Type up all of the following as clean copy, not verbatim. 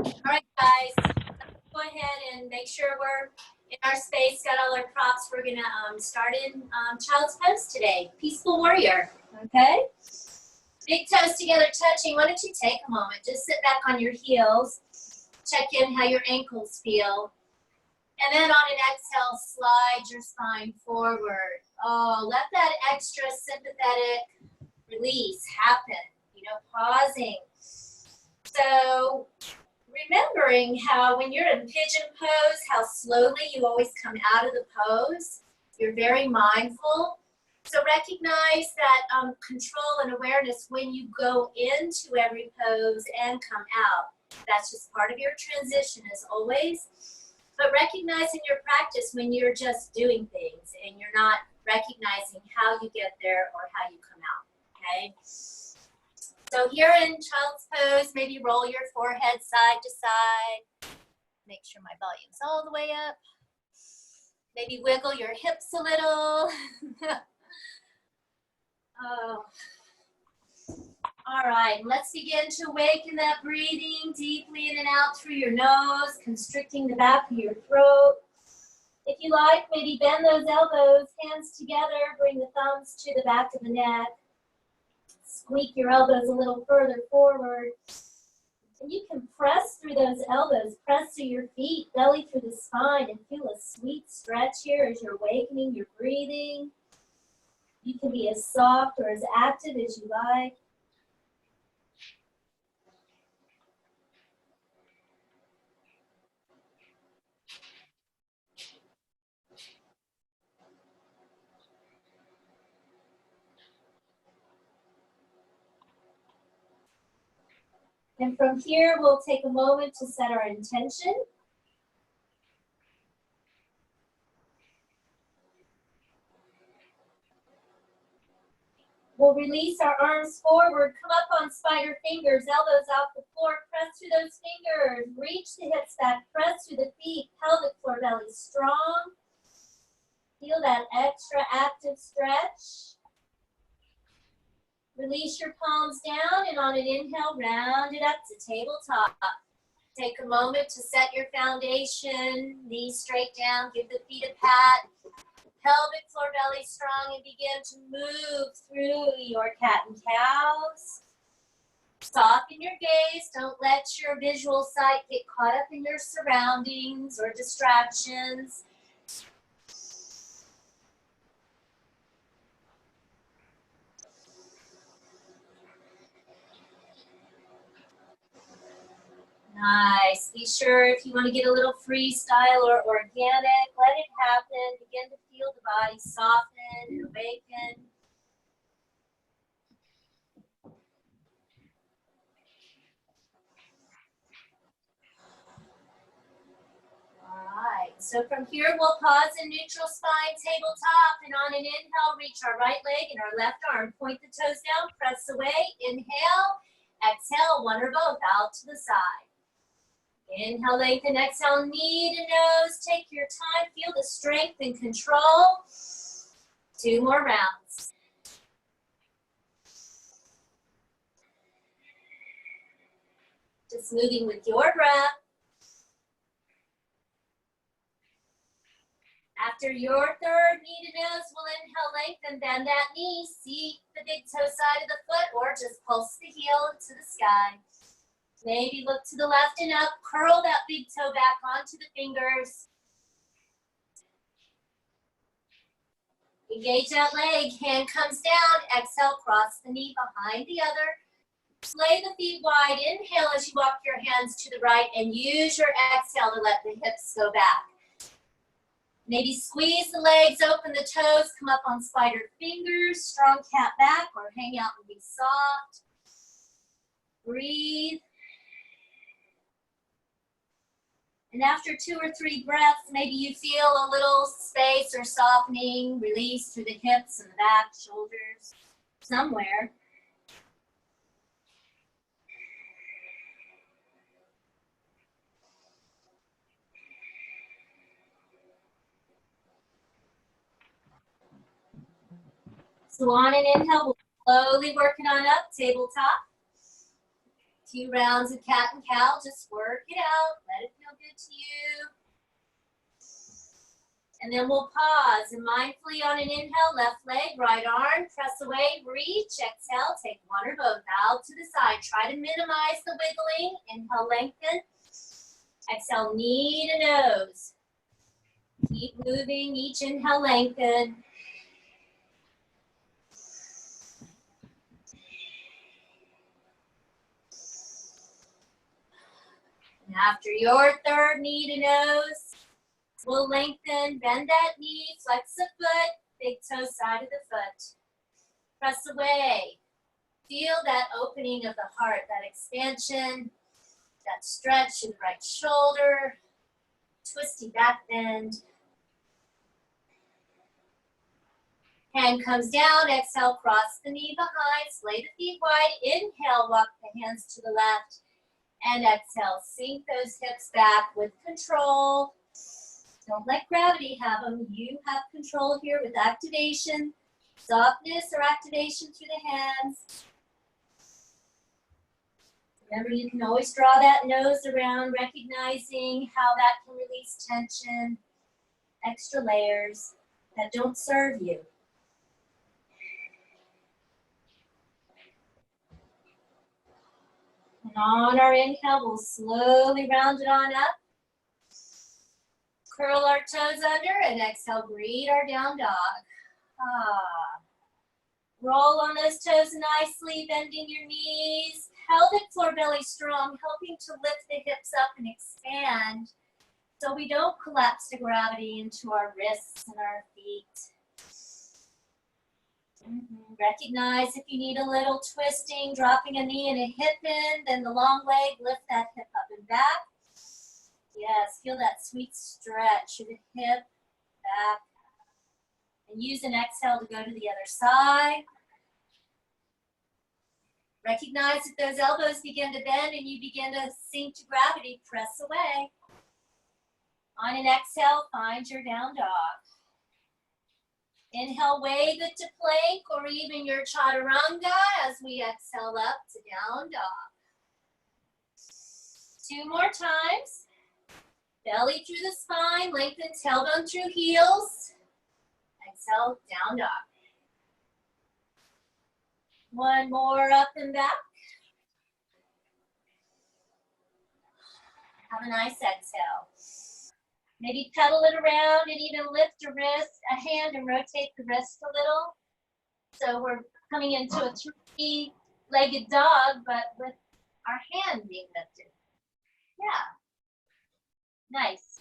All right, guys, let's go ahead and make sure we're in our space, got all our props. We're gonna start in child's pose today. Peaceful warrior, okay? Big toes together touching. Why don't you take a moment, just sit back on your heels, check in how your ankles feel. And then on an exhale, slide your spine forward. Oh, let that extra sympathetic release happen, you know, pausing. So remembering how when you're in pigeon pose, how slowly you always come out of the pose. You're very mindful. So recognize that control and awareness when you go into every pose and come out. That's just part of your transition as always. But recognize in your practice when you're just doing things and you're not recognizing how you get there or how you come out, okay? So here in child's pose, maybe roll your forehead side to side. Make sure my volume's all the way up. Maybe wiggle your hips a little. Oh. All right, let's begin to awaken that breathing deeply in and out through your nose, constricting the back of your throat. If you like, maybe bend those elbows, hands together, bring the thumbs to the back of the neck. Squeak your elbows a little further forward. And you can press through those elbows, press through your feet, belly through the spine, and feel a sweet stretch here as you're awakening your breathing. You can be as soft or as active as you like. And from here, we'll take a moment to set our intention. We'll release our arms forward, come up on spider fingers, elbows off the floor, press through those fingers, reach the hips back, press through the feet, pelvic floor, belly strong. Feel that extra active stretch. Release your palms down, and on an inhale, round it up to tabletop. Take a moment to set your foundation, knees straight down, give the feet a pat. Pelvic floor, belly strong, and begin to move through your cat and cows. Soften your gaze. Don't let your visual sight get caught up in your surroundings or distractions. Nice. Be sure if you want to get a little freestyle or organic, let it happen. Begin to feel the body soften and awaken. All right. So from here, we'll pause in neutral spine, tabletop, and on an inhale, reach our right leg and our left arm. Point the toes down, press away. Inhale, exhale, one or both out to the side. Inhale, lengthen, exhale, knee to nose. Take your time, feel the strength and control. 2 more rounds. Just moving with your breath. After your third knee to nose, we'll inhale, lengthen, bend that knee. Seat the big toe side of the foot or just pulse the heel to the sky. Maybe look to the left and up. Curl that big toe back onto the fingers. Engage that leg. Hand comes down. Exhale, cross the knee behind the other. Splay the feet wide. Inhale as you walk your hands to the right and use your exhale to let the hips go back. Maybe squeeze the legs, open the toes, come up on spider fingers, strong cat back or hang out and be soft. Breathe. And after 2 or 3 breaths, maybe you feel a little space or softening, release through the hips and the back, shoulders, somewhere. So on an inhale, we'll slowly work it on up, tabletop. Few rounds of cat and cow, just work it out, let it feel good to you. And then we'll pause and mindfully on an inhale, left leg, right arm, press away, reach, exhale, take one or both out to the side. Try to minimize the wiggling. Inhale, lengthen. Exhale, knee to nose. Keep moving, each inhale, lengthen. And after your third knee to nose, we'll lengthen, bend that knee, flex the foot, big toe side of the foot. Press away. Feel that opening of the heart, that expansion, that stretch in the right shoulder, twisty back bend. Hand comes down, exhale, cross the knee behind, splay the feet wide. Inhale, walk the hands to the left. And exhale, sink those hips back with control. Don't let gravity have them. You have control here with activation, softness or activation through the hands. Remember, you can always draw that nose around, recognizing how that can release tension, extra layers that don't serve you. And on our inhale, we'll slowly round it on up. Curl our toes under and exhale, greet our down dog. Roll on those toes nicely, bending your knees. Pelvic floor belly strong, helping to lift the hips up and expand so we don't collapse the gravity into our wrists and our feet. Recognize if you need a little twisting, dropping a knee and a hip in, then the long leg, lift that hip up and back. Yes, feel that sweet stretch of the hip, back. And use an exhale to go to the other side. Recognize if those elbows begin to bend and you begin to sink to gravity, press away. On an exhale, find your down dog. Inhale, wave it to plank or even your chaturanga as we exhale up to down dog. 2 more times. Belly through the spine, lengthen tailbone through heels. Exhale, down dog. 1 more up and back. Have a nice exhale. Maybe pedal it around and even lift a wrist, a hand, and rotate the wrist a little. So we're coming into a 3-legged dog, but with our hand being lifted. Yeah. Nice.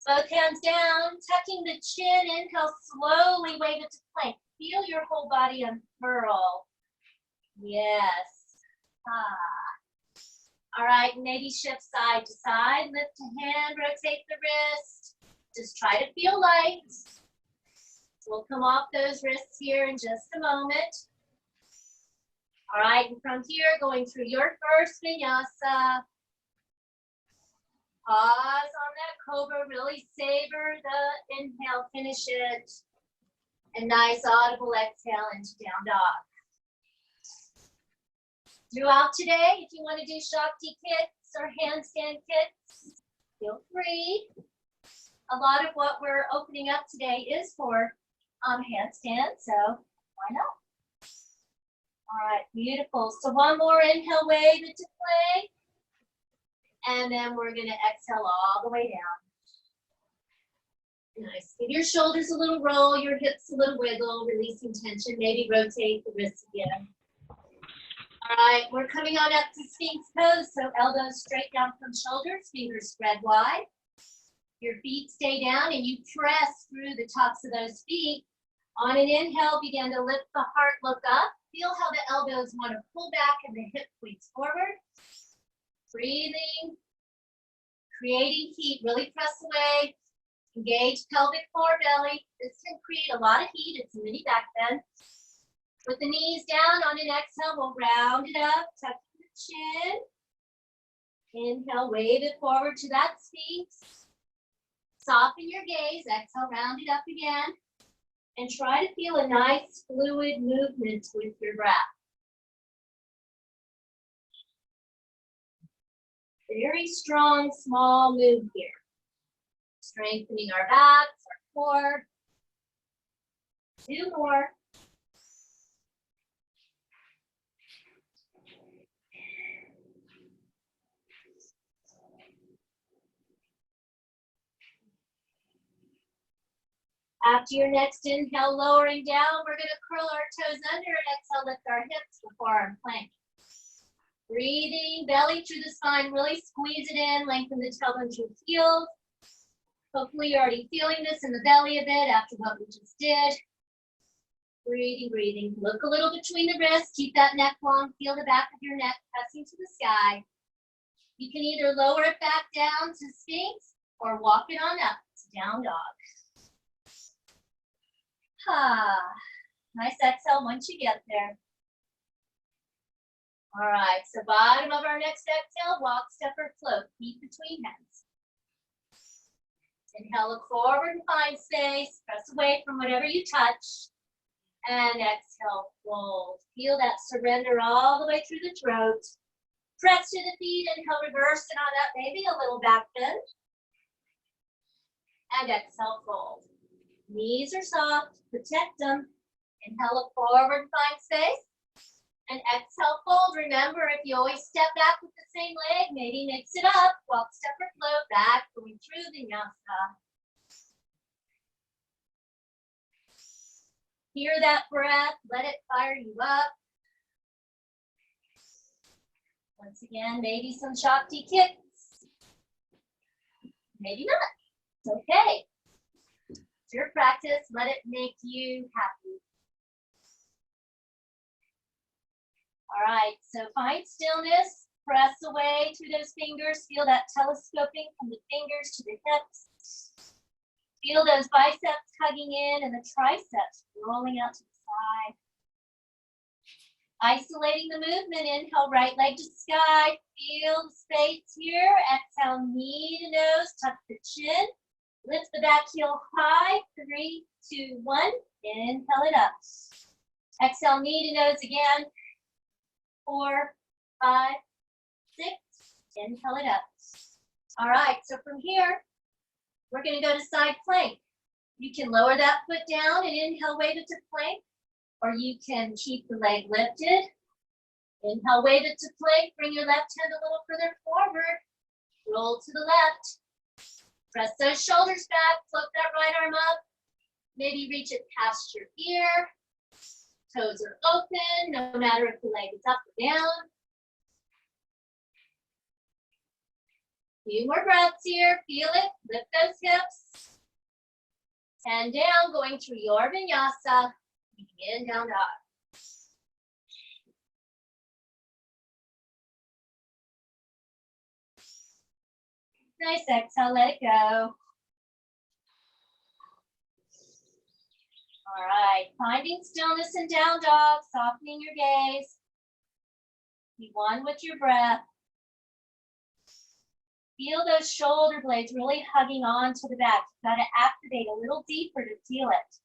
Both hands down, tucking the chin. Inhale, slowly wave it to plank. Feel your whole body unfurl. Yes. All right, maybe shift side to side. Lift a hand, rotate the wrist. Just try to feel light. We'll come off those wrists here in just a moment. All right, and from here, going through your first vinyasa. Pause on that cobra, really savor the inhale, finish it. And nice audible exhale into down dog. Throughout today, if you want to do Shakti kits or handstand kits, feel free. A lot of what we're opening up today is for handstand, so why not? All right, beautiful. So 1 more inhale, wave it to plank. And then we're going to exhale all the way down. Nice. Give your shoulders a little roll, your hips a little wiggle, releasing tension. Maybe rotate the wrists again. All right, we're coming on up to Sphinx pose. So elbows straight down from shoulders, fingers spread wide. Your feet stay down and you press through the tops of those feet. On an inhale, begin to lift the heart, look up. Feel how the elbows want to pull back and the hip points forward. Breathing, creating heat, really press away. Engage pelvic floor belly. This can create a lot of heat. It's a mini back bend. With the knees down, on an exhale, we'll round it up, tuck the chin. Inhale, wave it forward to that Sphinx. Soften your gaze, exhale, round it up again. And try to feel a nice fluid movement with your breath. Very strong, small move here. Strengthening our backs, our core. 2 more. After your next inhale, lowering down, we're going to curl our toes under and exhale, lift our hips to forearm plank. Breathing, belly through the spine, really squeeze it in, lengthen the tailbone to the heels. Hopefully you're already feeling this in the belly a bit after what we just did. Breathing, breathing. Look a little between the wrists, keep that neck long, feel the back of your neck pressing to the sky. You can either lower it back down to Sphinx or walk it on up to down dog. Nice exhale once you get there. All right, so bottom of our next exhale, walk, step, or float, feet between hands. Inhale, look forward and find space. Press away from whatever you touch. And exhale, fold. Feel that surrender all the way through the throat. Press to the feet, inhale, reverse it on up, maybe a little back bend. And exhale, fold. Knees are soft, protect them. Inhale, look forward and find space. And exhale, fold. Remember, if you always step back with the same leg, maybe mix it up. Walk, step, or float back, going through Vinyasa. Hear that breath, let it fire you up. Once again, maybe some Shakti kicks. Maybe not. It's okay. It's your practice, let it make you happy. All right, so find stillness, press away through those fingers, feel that telescoping from the fingers to the hips. Feel those biceps hugging in and the triceps rolling out to the side. Isolating the movement, inhale, right leg to sky, feel the space here. Exhale, knee to nose, tuck the chin. Lift the back heel high, 3, 2, 1, inhale it up. Exhale, knee to nose again, 4, 5, 6, inhale it up. All right, so from here, we're gonna go to side plank. You can lower that foot down and inhale, wave it to plank, or you can keep the leg lifted. Inhale, wave it to plank, bring your left hand a little further forward, roll to the left. Press those shoulders back, float that right arm up. Maybe reach it past your ear. Toes are open, no matter if the leg is up or down. Few more breaths here, feel it, lift those hips. And down, going through your Vinyasa. In, down dog. Nice exhale, let it go. All right, finding stillness in down dog, softening your gaze. Be one with your breath. Feel those shoulder blades really hugging on to the back. You've got to activate a little deeper to feel it.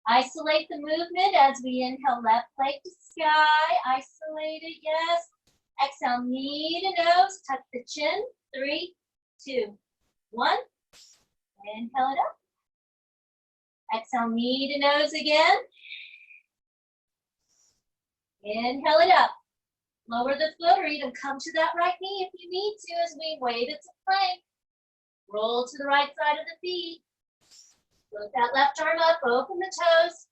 Isolate the movement as we inhale, left leg to sky. Isolate it, yes. Exhale, knee to nose, tuck the chin. 3, 2, 1. Inhale it up. Exhale, knee to nose again. Inhale it up. Lower the foot or even come to that right knee if you need to as we wave it to plank. Roll to the right side of the feet. Float that left arm up, open the toes.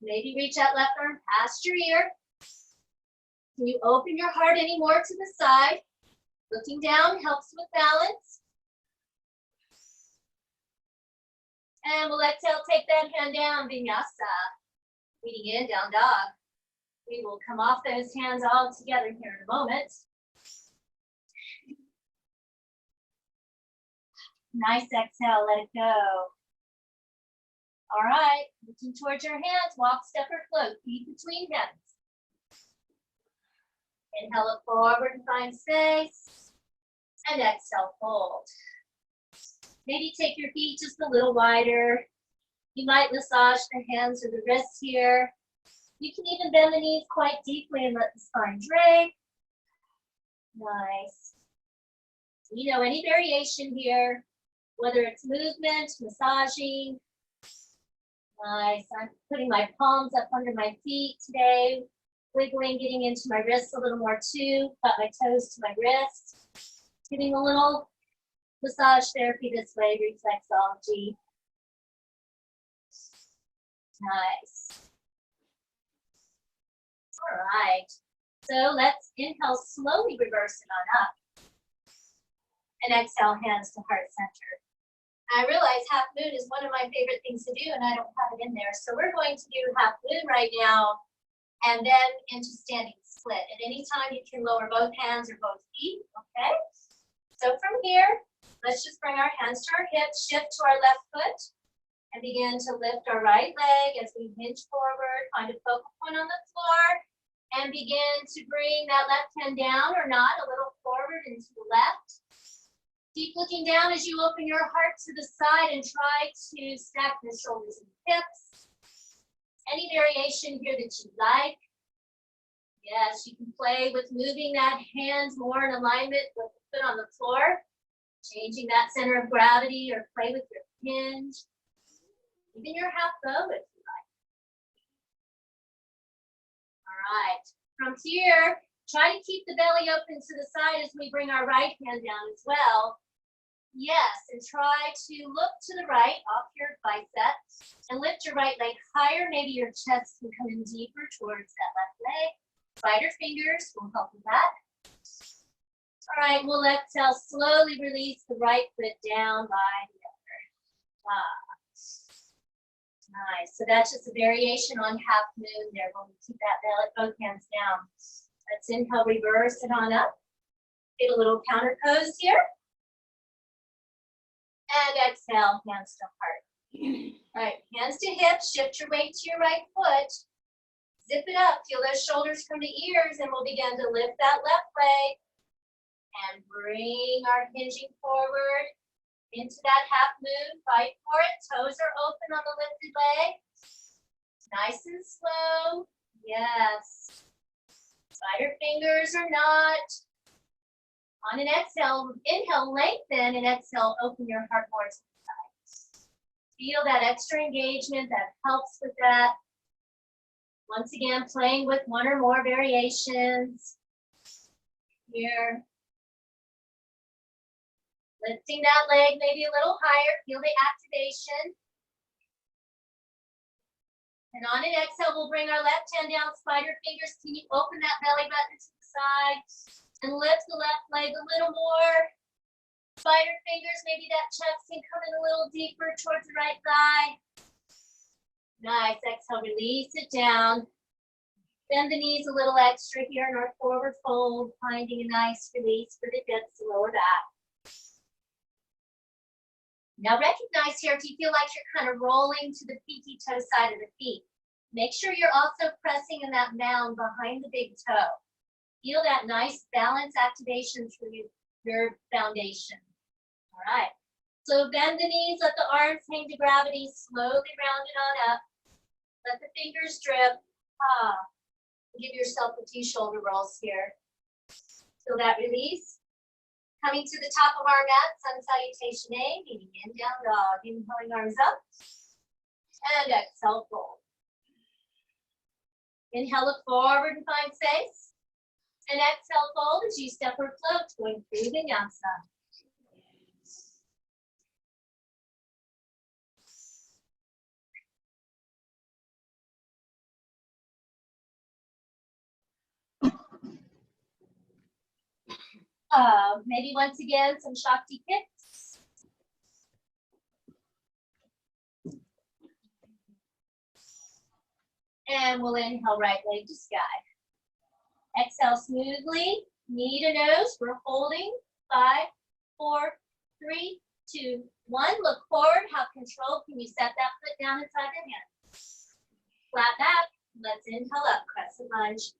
Maybe reach that left arm past your ear. Can you open your heart any more to the side? Looking down helps with balance. And we'll exhale, take that hand down, Vinyasa. Feeding in, down dog. We will come off those hands all together here in a moment. Nice exhale, let it go. All right, looking towards your hands, walk, step, or float, feet between hands. Inhale, look forward and find space. And exhale, fold. Maybe take your feet just a little wider. You might massage the hands or the wrists here. You can even bend the knees quite deeply and let the spine drape. Nice. You know, any variation here, whether it's movement, massaging. Nice. I'm putting my palms up under my feet today, wiggling, getting into my wrists a little more too. Cut my toes to my wrist. Giving a little massage therapy this way, reflexology. Nice. All right. So let's inhale, slowly reverse it on up. And exhale, hands to heart center. I realize half moon is one of my favorite things to do, and I don't have it in there. So we're going to do half moon right now, and then into standing split. At any time, you can lower both hands or both feet, okay? So from here, let's just bring our hands to our hips, shift to our left foot, and begin to lift our right leg as we hinge forward, find a focal point on the floor, and begin to bring that left hand down or not, a little forward and to the left. Keep looking down as you open your heart to the side and try to stack the shoulders and hips. Any variation here that you like. Yes, you can play with moving that hand more in alignment with the foot on the floor, changing that center of gravity, or play with your hinge, even your half bow if you like. All right, from here, try to keep the belly open to the side as we bring our right hand down as well. Yes, and try to look to the right off your bicep and lift your right leg higher. Maybe your chest can come in deeper towards that left leg. Spider fingers will help with that. All right, we'll exhale, slowly release the right foot down by the other. Nice. So that's just a variation on half moon there. We'll keep that belly, both hands down. Let's inhale, reverse it on up. Get a little counter pose here. And exhale, hands to heart. All right, hands to hips, shift your weight to your right foot. Zip it up, feel those shoulders come to ears, and we'll begin to lift that left leg. And bring our hinging forward into that half moon. Fight for it, toes are open on the lifted leg. Nice and slow, yes. Spider fingers or not. On an exhale, inhale, lengthen, and exhale, open your heart more to the side. Feel that extra engagement that helps with that. Once again, playing with one or more variations. Here. Lifting that leg maybe a little higher, feel the activation. And on an exhale, we'll bring our left hand down, spider fingers. Can you open that belly button to the side? And lift the left leg a little more. Spider fingers, maybe that chest can come in a little deeper towards the right thigh. Nice, exhale, release it down. Bend the knees a little extra here in our forward fold, finding a nice release for the hips, lower back. Now recognize here if you feel like you're kind of rolling to the pinky toe side of the feet. Make sure you're also pressing in that mound behind the big toe. Feel that nice balance activation through your foundation. All right. So bend the knees, let the arms hang to gravity, slowly round it on up. Let the fingers drip. Give yourself a few shoulder rolls here. Feel that release. Coming to the top of our mat, sun salutation A, meaning in, down dog. Inhaling arms up. And exhale, fold. Inhale, look forward and find space. And exhale, fold as you step or float, going through Vinyasa. Maybe once again, some Shakti kicks. And we'll inhale, right leg to sky. Exhale smoothly, knee to nose. We're holding. 5, 4, 3, 2, 1. Look forward, have control. Can you set that foot down inside the hand? Flat back. Let's inhale up, crescent lunge.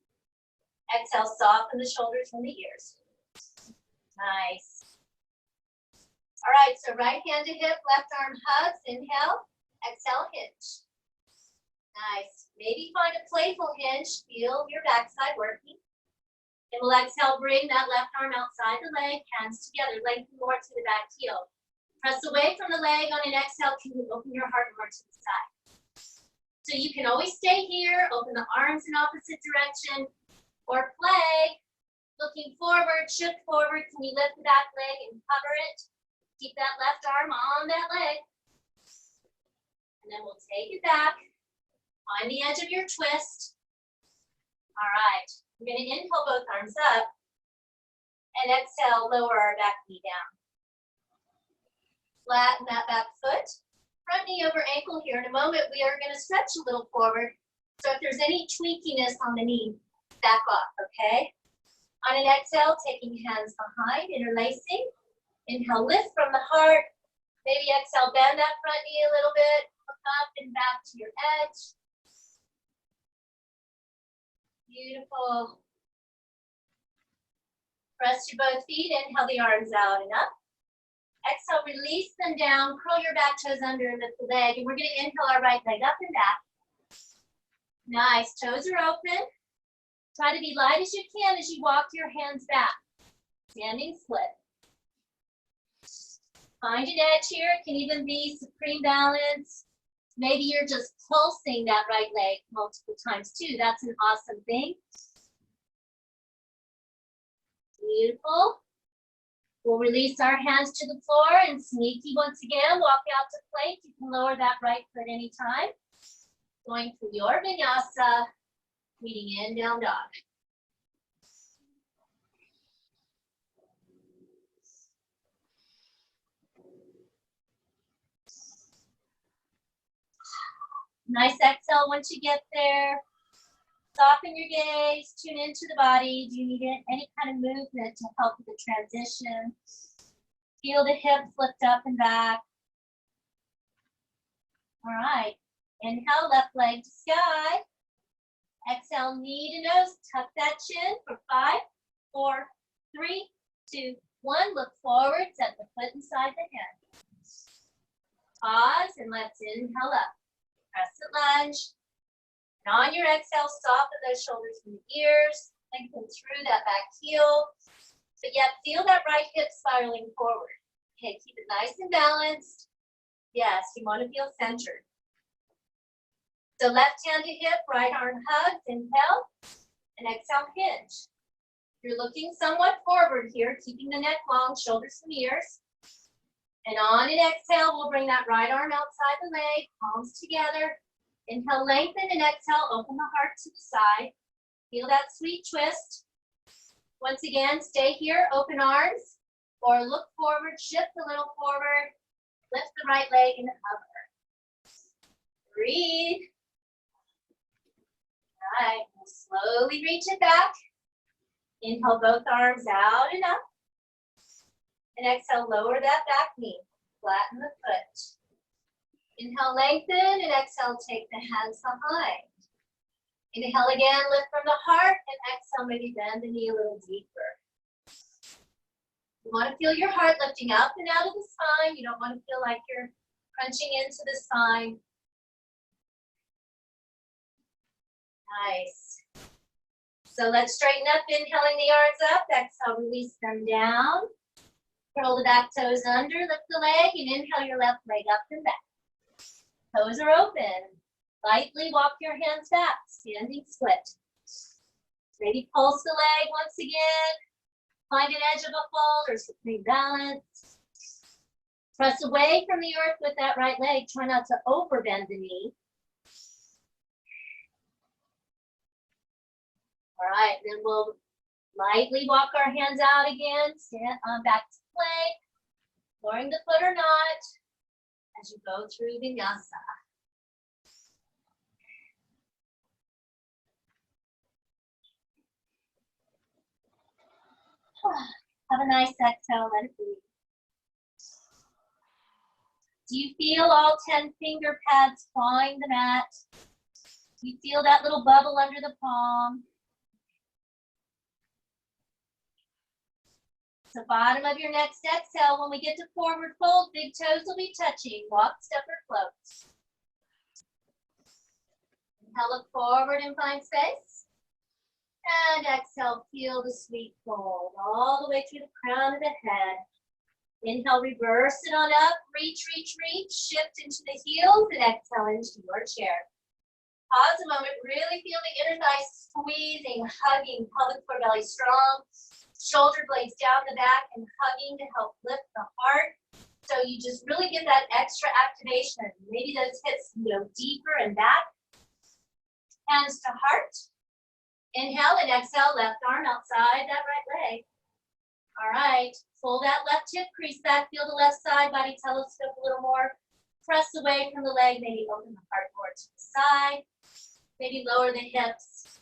Exhale, soften the shoulders from the ears. Nice. All right, so right hand to hip, left arm hugs. Inhale, exhale, hinge. Nice. Maybe find a playful hinge. Feel your backside working. And we'll exhale, bring that left arm outside the leg, hands together, lengthen more to the back heel. Press away from the leg on an exhale. Can you open your heart more to the side? So you can always stay here, open the arms in opposite direction, or play. Looking forward, shift forward. Can you lift the back leg and cover it? Keep that left arm on that leg. And then we'll take it back. Find the edge of your twist. All right. We're going to inhale both arms up. And exhale, lower our back knee down. Flatten that back foot. Front knee over ankle here. In a moment, we are going to stretch a little forward. So if there's any tweakiness on the knee, back off, okay? On an exhale, taking hands behind, interlacing. Inhale, lift from the heart. Maybe exhale, bend that front knee a little bit. Look up and back to your edge. Beautiful. Press your both feet. Inhale the arms out and up. Exhale, release them down. Curl your back toes under and lift the leg. And we're going to inhale our right leg up and back. Nice. Toes are open. Try to be light as you can as you walk your hands back. Standing split. Find an edge here. It can even be supreme balance. Maybe you're just pulsing that right leg multiple times too. That's an awesome thing. Beautiful. We'll release our hands to the floor and sneaky once again. Walk out to plank. You can lower that right foot anytime. Going through your vinyasa. Meeting in down dog. Nice exhale once you get there. Soften your gaze, tune into the body. Do you need any kind of movement to help with the transition? Feel the hips lift up and back. All right. Inhale, left leg to sky. Exhale, knee to nose. Tuck that chin for 5, 4, 3, 2, 1. Look forward. Set the foot inside the hand. Pause and let's inhale up. Crescent lunge. And on your exhale, soften those shoulders from the ears. Lengthen through that back heel. But yet feel that right hip spiraling forward. Okay, keep it nice and balanced. Yes, you want to feel centered. So left hand to hip, right arm hugs, inhale, and exhale, hinge. You're looking somewhat forward here, keeping the neck long, shoulders from ears. And on an exhale, we'll bring that right arm outside the leg, palms together. Inhale, lengthen, and exhale, open the heart to the side. Feel that sweet twist. Once again, stay here, open arms, or look forward, shift a little forward, lift the right leg and hover. Breathe. All right, we'll slowly reach it back. Inhale both arms out and up. And exhale, lower that back knee. Flatten the foot. Inhale, lengthen, and exhale, take the hands behind. Inhale again, lift from the heart, and exhale, maybe bend the knee a little deeper. You want to feel your heart lifting up and out of the spine. You don't want to feel like you're crunching into the spine. Nice. So let's straighten up, inhaling the arms up. Exhale, release them down. Curl the back toes under, lift the leg, and inhale your left leg up and back. Toes are open. Lightly walk your hands back, standing split. Maybe pulse the leg once again. Find an edge of a fold or supreme balance. Press away from the earth with that right leg. Try not to overbend the knee. All right, then we'll lightly walk our hands out again. Stand back to plank. Lowering the foot or not as you go through Vinyasa. Have a nice exhale, let it breathe. Do you feel all 10 finger pads clawing the mat? Do you feel that little bubble under the palm? So bottom of your next exhale, when we get to forward fold, big toes will be touching. Walk, step, or float. Inhale, look forward and find space. And exhale, feel the sweet fold all the way through the crown of the head. Inhale, reverse it on up, reach, reach, reach, shift into the heels, and exhale into your chair. Pause a moment, really feel the inner thigh squeezing, hugging, pelvic floor belly strong, shoulder blades down the back and hugging to help lift the heart. So you just really get that extra activation. Maybe those hips go deeper and back. Hands to heart. Inhale and exhale, left arm outside that right leg. All right, pull that left hip crease back, feel the left side body telescope a little more. Press away from the leg, maybe open the heart more to the side. Maybe lower the hips.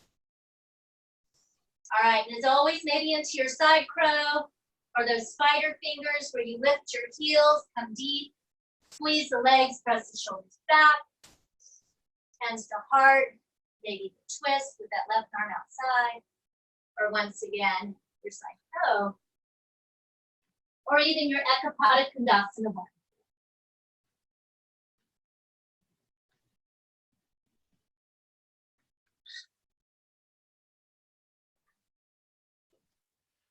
All right, and as always, maybe into your side crow or those spider fingers where you lift your heels, come deep, squeeze the legs, press the shoulders back. Hands to heart, maybe the twist with that left arm outside. Or once again, your side crow. Or even your Ekapada one.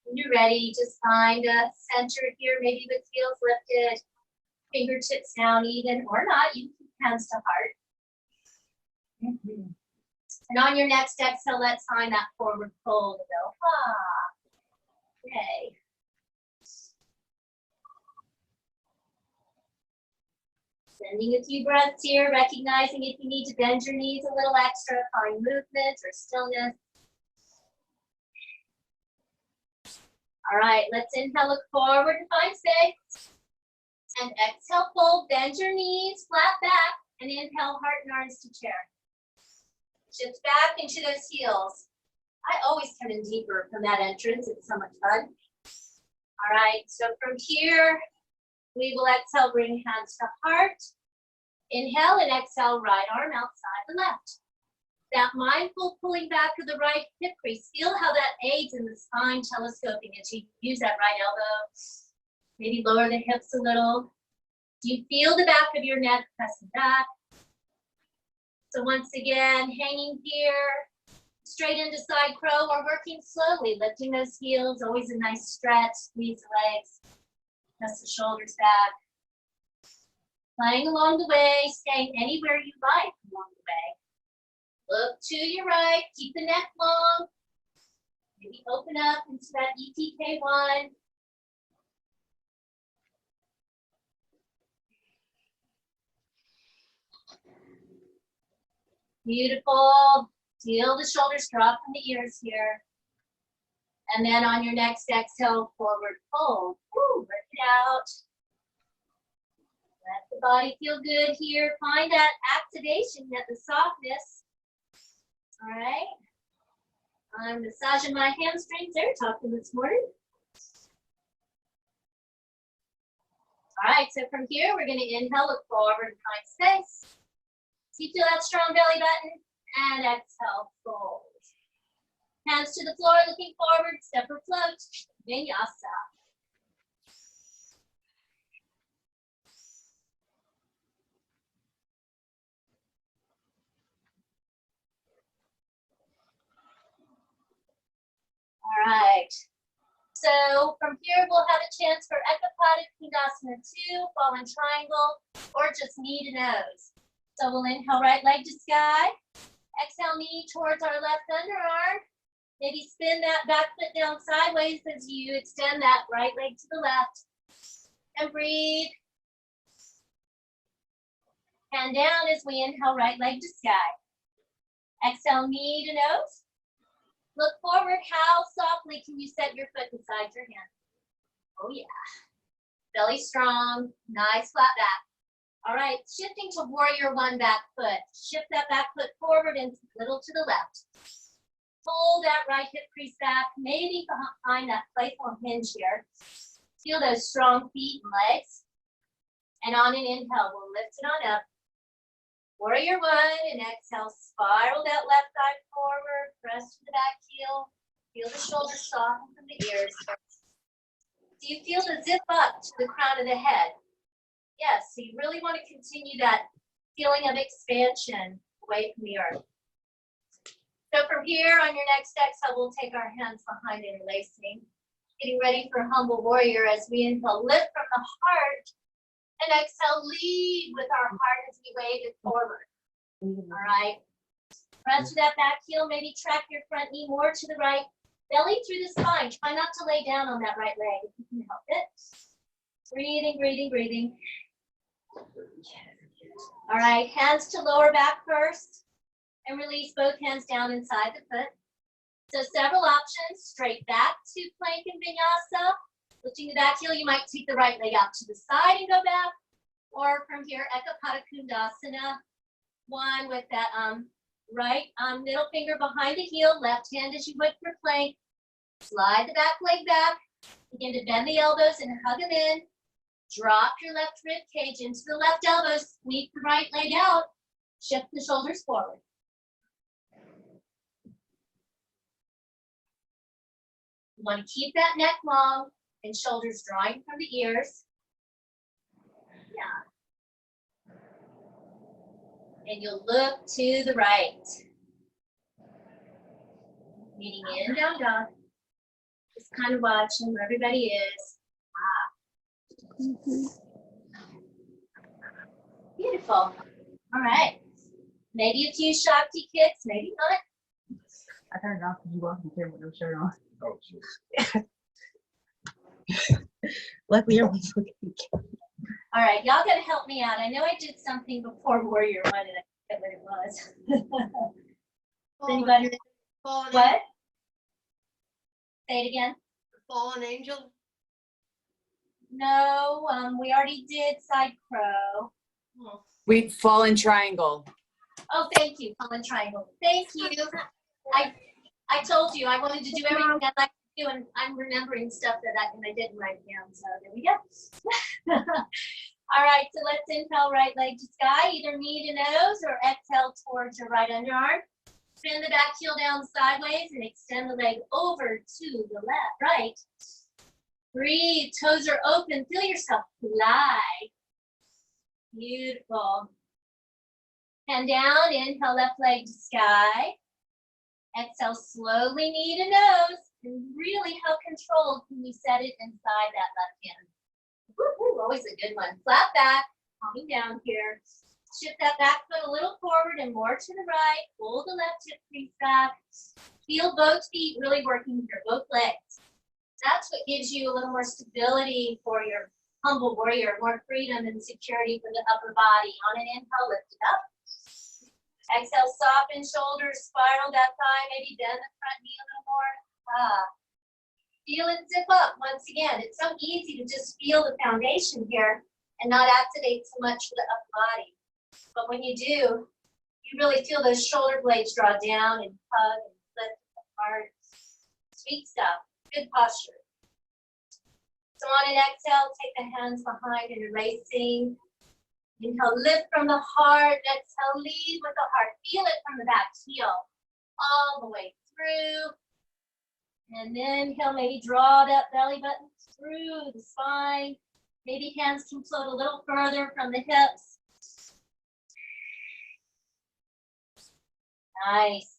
When you're ready, just find a center here, maybe with heels lifted, fingertips down even, or not, you can keep hands to heart. And on your next exhale, let's find that forward fold. Go, okay. Sending a few breaths here, recognizing if you need to bend your knees a little extra, find movement or stillness. All right, let's inhale, look forward and find space. And exhale, fold, bend your knees, flat back, and inhale, heart and arms to chair. Shift back into those heels. I always come in deeper from that entrance, it's so much fun. All right, so from here, we will exhale, bring hands to heart. Inhale and exhale, right arm outside the left. That mindful pulling back of the right hip crease. Feel how that aids in the spine telescoping as you use that right elbow. Maybe lower the hips a little. Do you feel the back of your neck pressing back? So once again, hanging here, straight into side crow or working slowly, lifting those heels, always a nice stretch, squeeze the legs, press the shoulders back. Playing along the way, staying anywhere you like along the way. Look to your right, keep the neck long. Maybe open up into that ETK1. Beautiful. Feel the shoulders drop from the ears here. And then on your next exhale, forward fold. Woo, work it out. Let the body feel good here. Find that activation, the softness. All right. I'm massaging my hamstrings. They're talking this morning. All right, so from here, we're going to inhale, look forward, and find space. So you feel that strong belly button. And exhale, fold. Hands to the floor, looking forward, step or float. Vinyasa. All right. So from here, we'll have a chance for Ekapada 2, fallen triangle, or just knee to nose. So we'll inhale, right leg to sky. Exhale, knee towards our left underarm. Maybe spin that back foot down sideways as you extend that right leg to the left. And breathe. Hand down as we inhale, right leg to sky. Exhale, knee to nose. Look forward. How softly can you set your foot beside your hand? Oh yeah. Belly strong, nice flat back. All right, shifting to warrior 1 back foot. Shift that back foot forward and a little to the left. Pull that right hip crease back, maybe behind that playful hinge here. Feel those strong feet and legs. And on an inhale, we'll lift it on up. Warrior 1, and exhale, spiral that left thigh forward, press to the back heel. Feel the shoulders soften from the ears. Do you feel the zip up to the crown of the head? Yes, so you really want to continue that feeling of expansion away from the earth. So from here on your next exhale, we'll take our hands behind interlacing. Getting ready for humble warrior as we inhale, lift from the heart. And exhale, lead with our heart as we wave it forward. All right. Press to that back heel. Maybe track your front knee more to the right. Belly through the spine. Try not to lay down on that right leg if you can help it. Breathing, breathing, breathing. All right. Hands to lower back first. And release both hands down inside the foot. So several options. Straight back to plank and vinyasa. Lifting the back heel, you might take the right leg out to the side and go back. Or from here, Ekapada Kundasana. One with that right middle finger behind the heel, left hand as you would for plank. Slide the back leg back. Begin to bend the elbows and hug them in. Drop your left rib cage into the left elbow. Sweep the right leg out. Shift the shoulders forward. You want to keep that neck long and shoulders drawing from the ears. Yeah. And you'll look to the right. Meeting in, down, dog. Just kind of watching where everybody is. Beautiful. All right. Maybe a few Shakti kicks, maybe not. I turned it off because you walked in here with no shirt on. Oh, jeez. Luckily, everyone's looking at me. All right, y'all gotta help me out. I know I did something before Warrior One and I forget what it was. Anybody? What? Say it again. Fallen angel. No, we already did side crow. We fallen triangle. Oh, thank you, fallen triangle. Thank you. I told you I wanted to do everything I'd like to do, and I'm remembering stuff that I didn't write down. So there we go. All right, so let's inhale right leg to sky, either knee to nose or exhale towards your right underarm. Spin the back heel down sideways and extend the leg over to the left, right. Breathe, toes are open, feel yourself fly. Beautiful. Hand down, inhale left leg to sky. Exhale slowly knee to nose. And really how controlled can you set it inside that left hand. Woo-hoo, always a good one. Flat back, coming down here. Shift that back foot a little forward and more to the right. Pull the left hip crease back. Feel both feet really working here, both legs. That's what gives you a little more stability for your humble warrior, more freedom and security for the upper body. On an inhale, lift it up. Exhale, soften shoulders, spiral that thigh, maybe bend the front knee a little more. Feel it zip up once again. It's so easy to just feel the foundation here and not activate so much for the upper body. But when you do, you really feel those shoulder blades draw down and hug and lift apart. Sweet stuff. Good posture. So on an exhale, take the hands behind and erasing. Inhale, lift from the heart. Exhale, lead with the heart. Feel it from the back heel all the way through. And then inhale, maybe draw that belly button through the spine. Maybe hands can float a little further from the hips. Nice.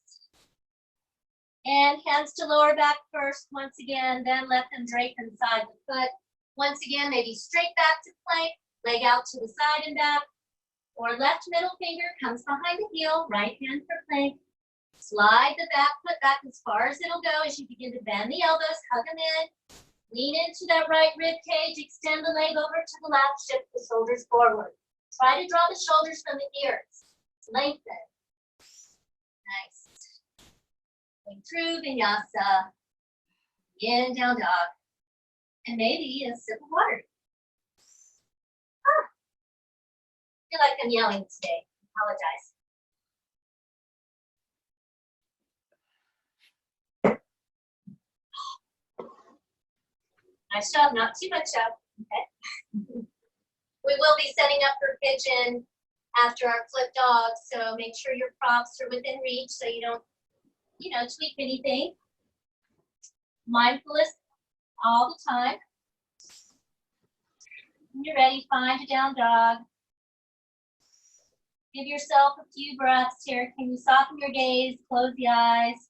And hands to lower back first once again, then let them drape inside the foot. Once again, maybe straight back to plank, leg out to the side and back, or left middle finger comes behind the heel, right hand for plank. Slide the back foot back as far as it'll go as you begin to bend the elbows, hug them in. Lean into that right rib cage, extend the leg over to the left, shift the shoulders forward. Try to draw the shoulders from the ears. Lengthen. Nice. Going through Vinyasa. In, down dog. And maybe a sip of water. I feel like I'm yelling today. Apologize. Nice job, not too much up. Okay. We will be setting up for pigeon after our flip dog, so make sure your props are within reach so you don't, tweak anything. Mindfulness all the time. When you're ready, find a down dog. Give yourself a few breaths here. Can you soften your gaze, close the eyes?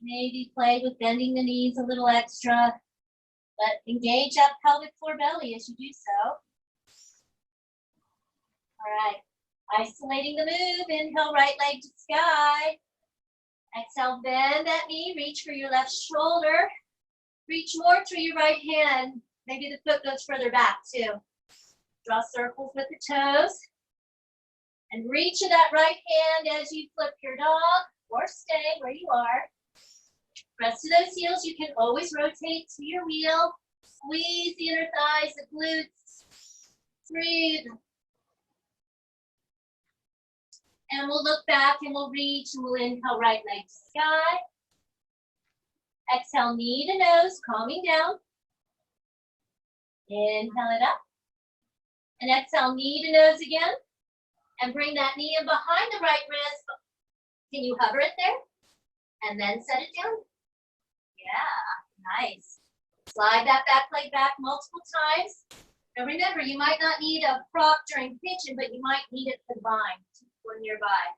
Maybe play with bending the knees a little extra, but engage that pelvic floor belly as you do so. All right, isolating the move, inhale, right leg to sky. Exhale, bend that knee, reach for your left shoulder. Reach more through your right hand. Maybe the foot goes further back too. Draw circles with the toes. And reach to that right hand as you flip your dog or stay where you are. Press to those heels. You can always rotate to your wheel. Squeeze the inner thighs, the glutes. Breathe. And we'll look back and we'll reach and we'll inhale, right leg to sky. Exhale, knee to nose, calming down. Inhale it up. And exhale, knee to nose again. And bring that knee in behind the right wrist. Can you hover it there? And then set it down. Yeah, nice. Slide that back leg back multiple times. Now remember, you might not need a prop during pigeon, but you might need it for bind when nearby.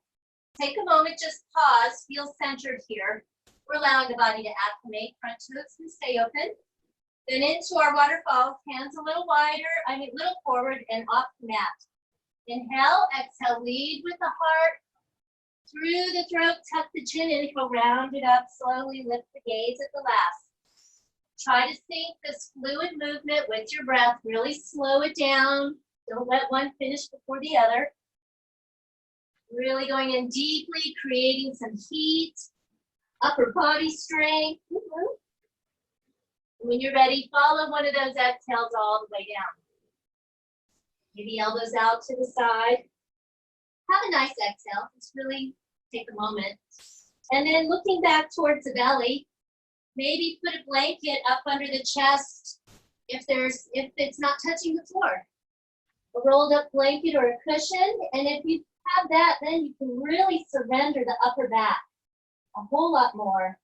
Take a moment, just pause, feel centered here. We're allowing the body to acclimate, front toes can stay open. Then into our waterfall, hands a little wider, little forward and off the mat. Inhale, exhale, lead with the heart. Through the throat, tuck the chin, inhale, round it up, slowly lift the gaze at the last. Try to sync this fluid movement with your breath, really slow it down. Don't let one finish before the other. Really going in deeply, creating some heat, upper body strength. When you're ready, follow one of those exhales all the way down. Maybe elbows out to the side. Have a nice exhale. Just really take a moment. And then looking back towards the belly, maybe put a blanket up under the chest if it's not touching the floor. A rolled up blanket or a cushion. And if you have that, then you can really surrender the upper back a whole lot more.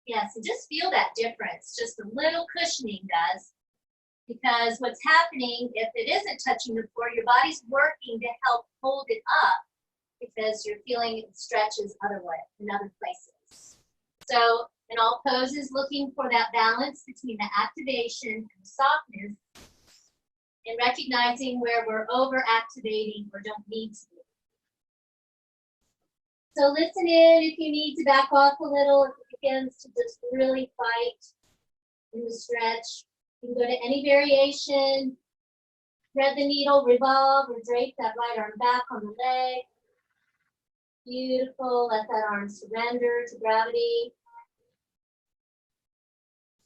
Yeah, so just feel that difference. Just a little cushioning does. Because what's happening, if it isn't touching the floor, your body's working to help hold it up because you're feeling stretches in other places. So in all poses, looking for that balance between the activation and the softness and recognizing where we're over-activating or don't need to be. So listen in if you need to back off a little, if it begins to just really fight in the stretch. You can go to any variation, thread the needle, revolve, or drape that right arm back on the leg. Beautiful, let that arm surrender to gravity.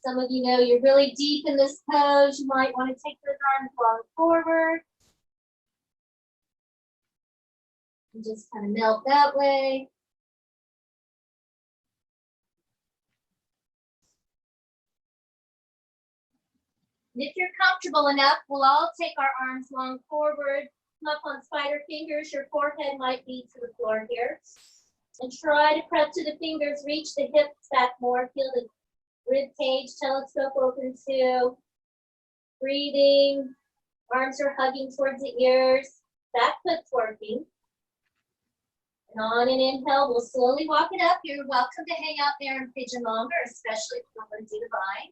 Some of you know you're really deep in this pose. You might want to take those arms long forward. And just kind of melt that way. And if you're comfortable enough, we'll all take our arms long forward, come up on spider fingers. Your forehead might be to the floor here. And try to press to the fingers, reach the hips back more, feel the rib cage, telescope open too. Breathing, arms are hugging towards the ears, back foot's working. And on an inhale, we'll slowly walk it up. You're welcome to hang out there and pigeon longer, especially if you want to do the bind.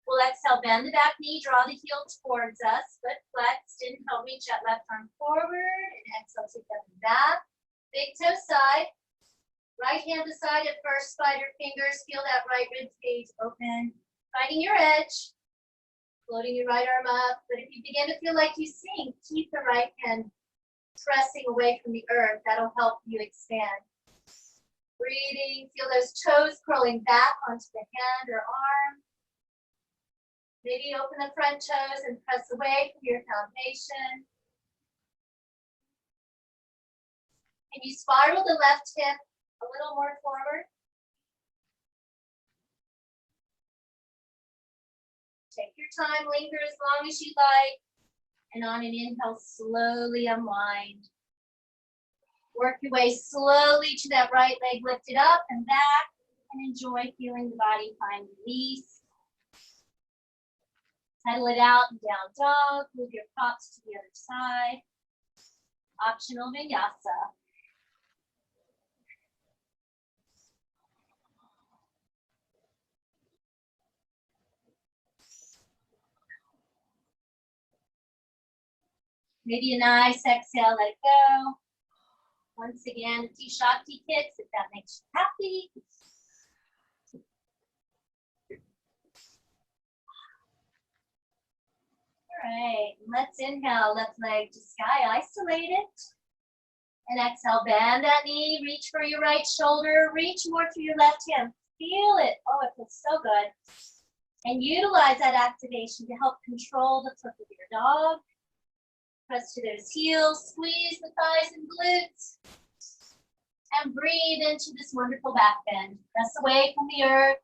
We'll exhale, bend the back knee, draw the heel towards us, foot flexed. Inhale, reach that left arm forward, and exhale, take that back. Big toe side. Right hand beside it first, spider fingers. Feel that right rib cage open. Finding your edge. Floating your right arm up. But if you begin to feel like you sink, keep the right hand pressing away from the earth. That'll help you expand. Breathing. Feel those toes curling back onto the hand or arm. Maybe open the front toes and press away from your foundation. Can you spiral the left hip a little more forward? Take your time, linger as long as you like. And on an inhale, slowly unwind. Work your way slowly to that right leg lifted up and back. And enjoy feeling the body find release. Pedal it out and down dog. Move your props to the other side. Optional vinyasa. Maybe a nice exhale, let it go. Once again, T-Shakti kicks if that makes you happy. All right, let's inhale, left leg to sky, isolate it. And exhale, bend that knee, reach for your right shoulder, reach more to your left hand. Feel it. Oh, it feels so good. And utilize that activation to help control the flip of your dog. Press to those heels, squeeze the thighs and glutes. And breathe into this wonderful back bend. Press away from the earth.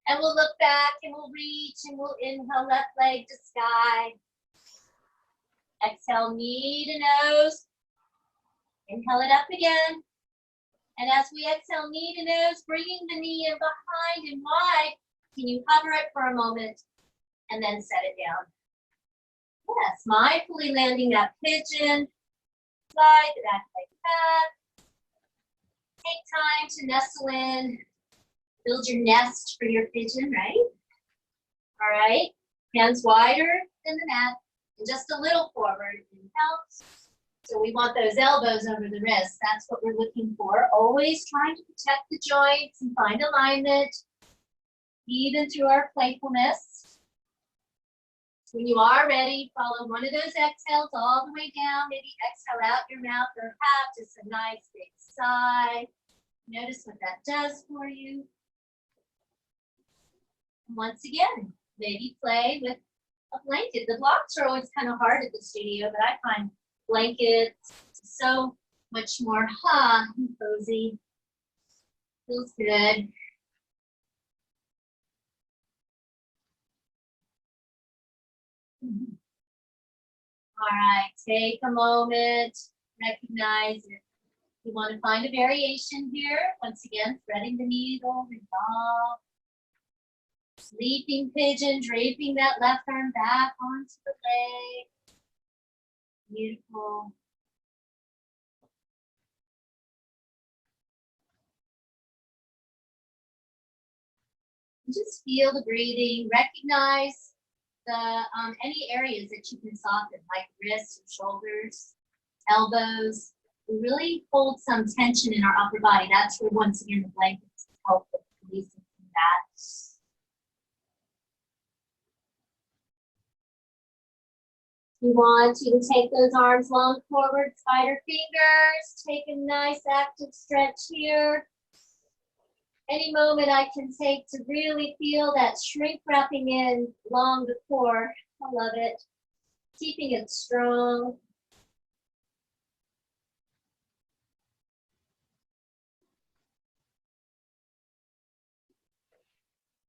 And we'll look back and we'll reach and we'll inhale left leg to sky. Exhale, knee to nose. Inhale it up again. And as we exhale, knee to nose, bringing the knee in behind and wide. Can you hover it for a moment and then set it down? Yes, mindfully landing that pigeon. Slide the back leg back. Take time to nestle in. Build your nest for your pigeon, right? All right, hands wider than the mat. And just a little forward. Inhale. So we want those elbows over the wrists. That's what we're looking for. Always trying to protect the joints and find alignment, even through our playfulness. When you are ready, follow one of those exhales all the way down. Maybe exhale out your mouth or have just a nice big sigh. Notice what that does for you. And once again, maybe play with a blanket. The blocks are always kind of hard at the studio, but I find blankets so much more cozy. Feels good. All right, take a moment, recognize it. You want to find a variation here. Once again, threading the needle, revolve. Sleeping pigeon, draping that left arm back onto the leg. Beautiful. Just feel the breathing. Recognize the any areas that you can soften, like wrists, shoulders, elbows. We really hold some tension in our upper body. That's where, once again, the blankets help with releasing that. You want to take those arms long forward, spider fingers. Take a nice active stretch here. Any moment I can take to really feel that shrink wrapping in along the core. I love it. Keeping it strong.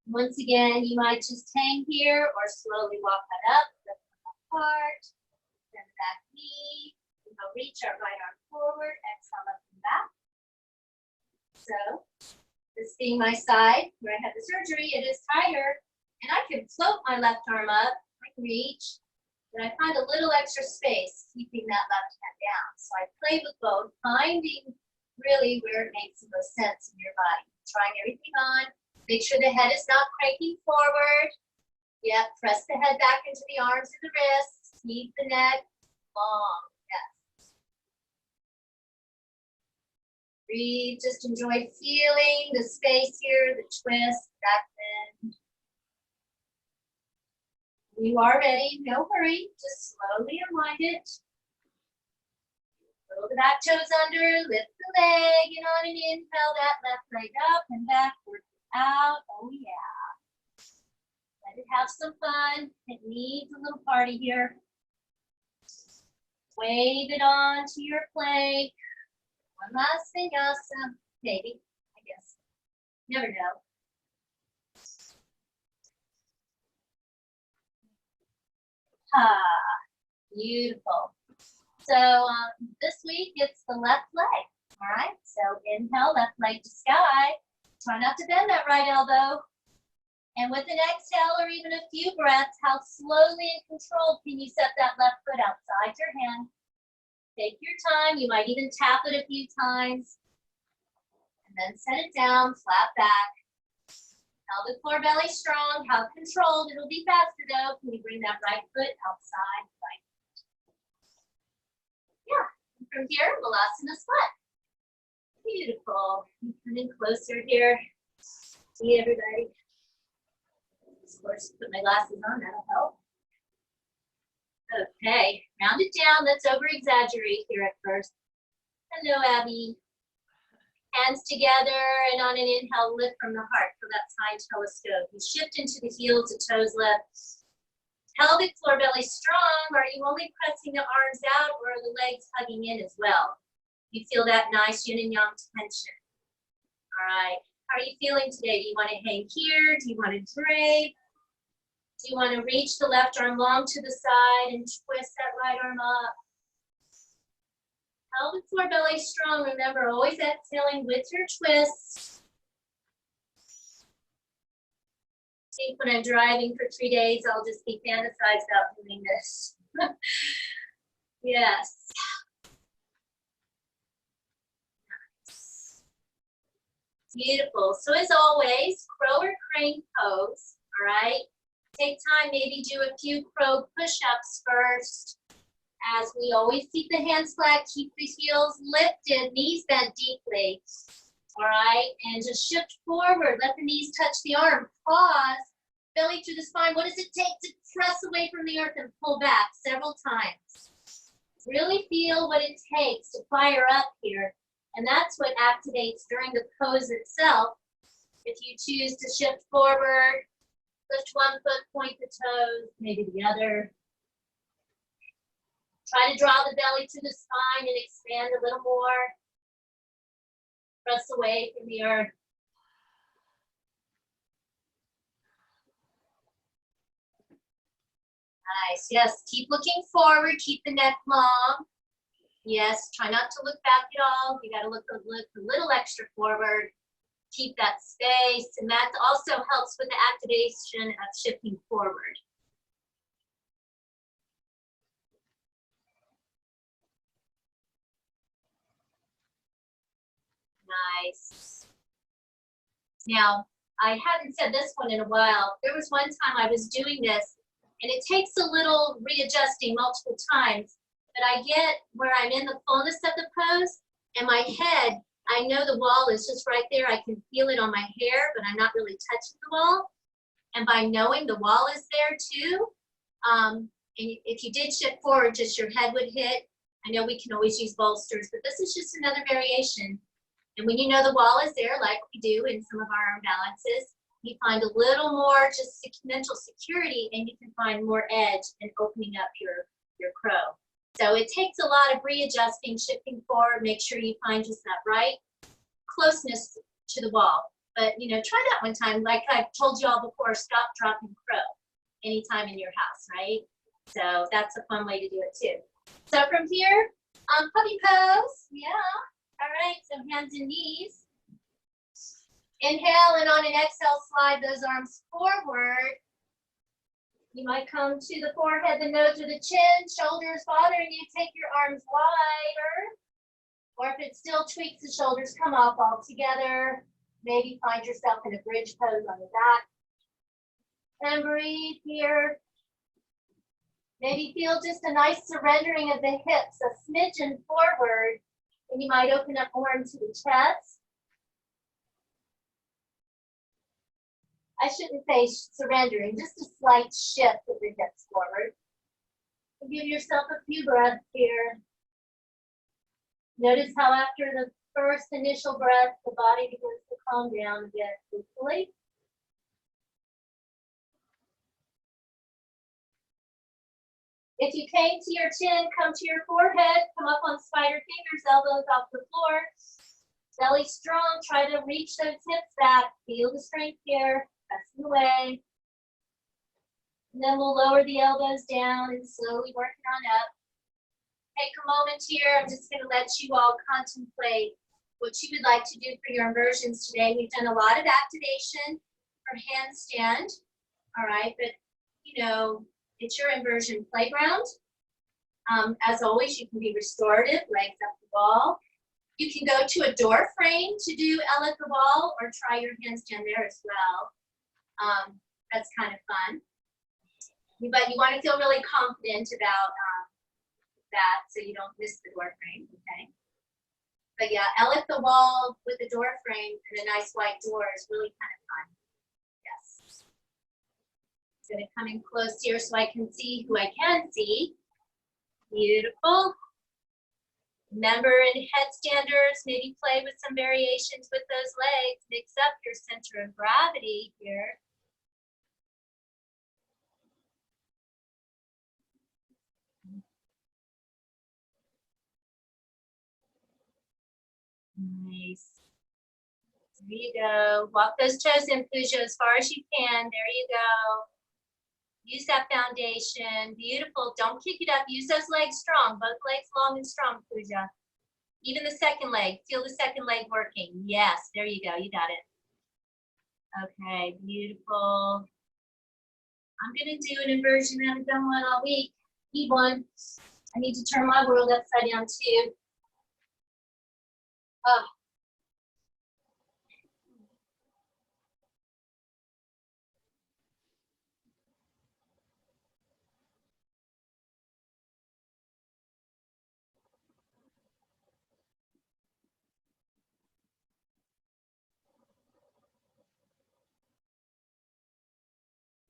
Once again, you might just hang here or slowly walk that up, lift the heart, bend the back knee. We'll reach our right arm forward, exhale up and back. So, this being my side where I had the surgery, it is tighter, and I can float my left arm up, I can reach, but I find a little extra space keeping that left hand down. So I play with both, finding really where it makes the most sense in your body. Trying everything on. Make sure the head is not cranking forward. Yep, press the head back into the arms and the wrists. Keep the neck long. Yes. Breathe, just enjoy feeling the space here, the twist, back bend. When you are ready, no hurry, just slowly unwind it. Roll the back toes under, lift the leg, and on an inhale, that left leg up and backward. Out, oh yeah. Let it have some fun. It needs a little party here. Wave it on to your plank. One last vinyasa, maybe, I guess. Never know. Beautiful. So this week it's the left leg. All right, so inhale, left leg to sky. Try not to bend that right elbow. And with an exhale or even a few breaths, how slowly and controlled can you set that left foot outside your hand? Take your time. You might even tap it a few times. And then set it down, flat back. Pelvic floor, belly strong. How controlled. It'll be faster though. Can you bring that right foot outside? Right. Yeah. And from here, Vinyasa split. Beautiful. Come in closer here. See everybody. Of course, put my glasses on, that'll help. Okay, round it down. Let's over-exaggerate here at first. Hello, Abby. Hands together, and on an inhale, lift from the heart for that side telescope. You shift into the heel to toes left. Pelvic floor, belly strong. Are you only pressing the arms out, or are the legs hugging in as well? You feel that nice yin and yang tension. All right. How are you feeling today? Do you want to hang here? Do you want to drape? Do you want to reach the left arm long to the side and twist that right arm up? Pelvic floor, belly strong. Remember, always exhaling with your twist. I think when I'm driving for 3 days, I'll just be fantasized about doing this. Yes. Nice. Beautiful. So as always, crow or crane pose, all right? Take time, maybe do a few crow push-ups first. As we always keep the hands flat, keep the heels lifted, knees bent deeply. All right, and just shift forward, let the knees touch the arm. Pause, belly to the spine. What does it take to press away from the earth and pull back several times? Really feel what it takes to fire up here. And that's what activates during the pose itself. If you choose to shift forward, lift one foot, point the toes, maybe the other. Try to draw the belly to the spine and expand a little more. Press away from the earth. Nice. Yes, keep looking forward. Keep the neck long. Yes, try not to look back at all. You got to look a little extra forward. Keep that space, and that also helps with the activation of shifting forward. Nice. Now, I haven't said this one in a while. There was one time I was doing this, and it takes a little readjusting multiple times, but I get where I'm in the fullness of the pose, and my head, I know the wall is just right there. I can feel it on my hair, but I'm not really touching the wall. And by knowing the wall is there too, and if you did shift forward, just your head would hit. I know we can always use bolsters, but this is just another variation. And when you know the wall is there, like we do in some of our imbalances, you find a little more just mental security, and you can find more edge and opening up your crow. So it takes a lot of readjusting, shifting forward, make sure you find just that right closeness to the wall. But, you know, try that one time. Like I've told you all before, stop, drop, and crow anytime in your house, right? So that's a fun way to do it too. So from here, puppy pose, yeah. All right, so hands and knees. Inhale, and on an exhale, slide those arms forward. You might come to the forehead, the nose, or the chin, shoulders bothering you, take your arms wider. Or if it still tweaks the shoulders, come up all together. Maybe find yourself in a bridge pose on the back. And breathe here. Maybe feel just a nice surrendering of the hips, a smidgen forward, and you might open up more into the chest. I shouldn't say surrendering, just a slight shift of the hips forward. And give yourself a few breaths here. Notice how after the first initial breath, the body begins to calm down a bit quickly. If you came to your chin, come to your forehead, come up on spider fingers, elbows off the floor. Belly strong, try to reach those hips back. Feel the strength here, pressing away. And then we'll lower the elbows down and slowly work it on up. Take a moment here. I'm just going to let you all contemplate what you would like to do for your immersions today. We've done a lot of activation for handstand. All right, but you know, it's your inversion playground. As always, you can be restorative, legs up the wall. You can go to a door frame to do L at the wall or try your handstand there as well. That's kind of fun. But you want to feel really confident about that so you don't miss the door frame, okay? But yeah, L at the wall with the door frame and a nice white door is really kind of fun. Yes. I'm going to come in close here so I can see who I can see. Beautiful. Remember, in headstanders, maybe play with some variations with those legs. Mix up your center of gravity here. Nice. There you go. Walk those toes in, Pooja, as far as you can. There you go. Use that foundation. Beautiful. Don't kick it up. Use those legs strong. Both legs long and strong, Pooja. Even the second leg. Feel the second leg working. Yes, there you go. You got it. Okay, beautiful. I'm going to do an inversion. I haven't done one all week. Need one. I need to turn my world upside down too. Oh.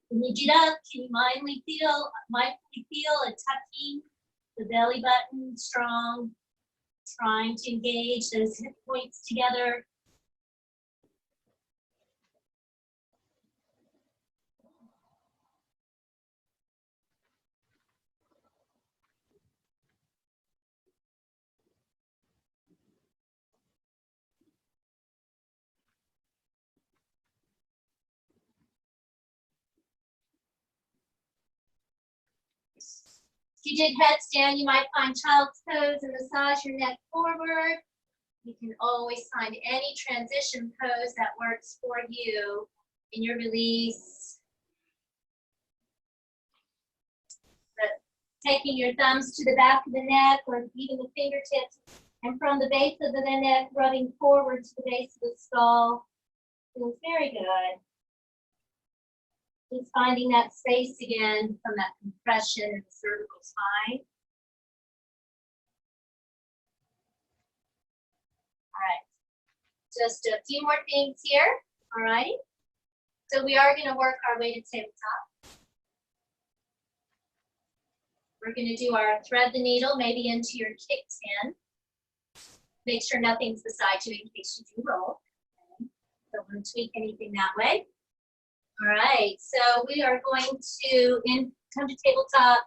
When you get up, can you mindfully feel a tucking the belly button strong, trying to engage those hip points together. If you did headstand, you might find child's pose and massage your neck forward. You can always find any transition pose that works for you in your release. But taking your thumbs to the back of the neck or even the fingertips, and from the base of the neck, rubbing forward to the base of the skull. Feels very good. Just finding that space again from that compression of the cervical spine. All right, just a few more things here, all right? So we are gonna work our way to tabletop. We're gonna do our thread the needle, maybe into your kickstand. Make sure nothing's beside you in case you do roll. Okay. Don't want to tweak anything that way. All right, so we are going to come to tabletop.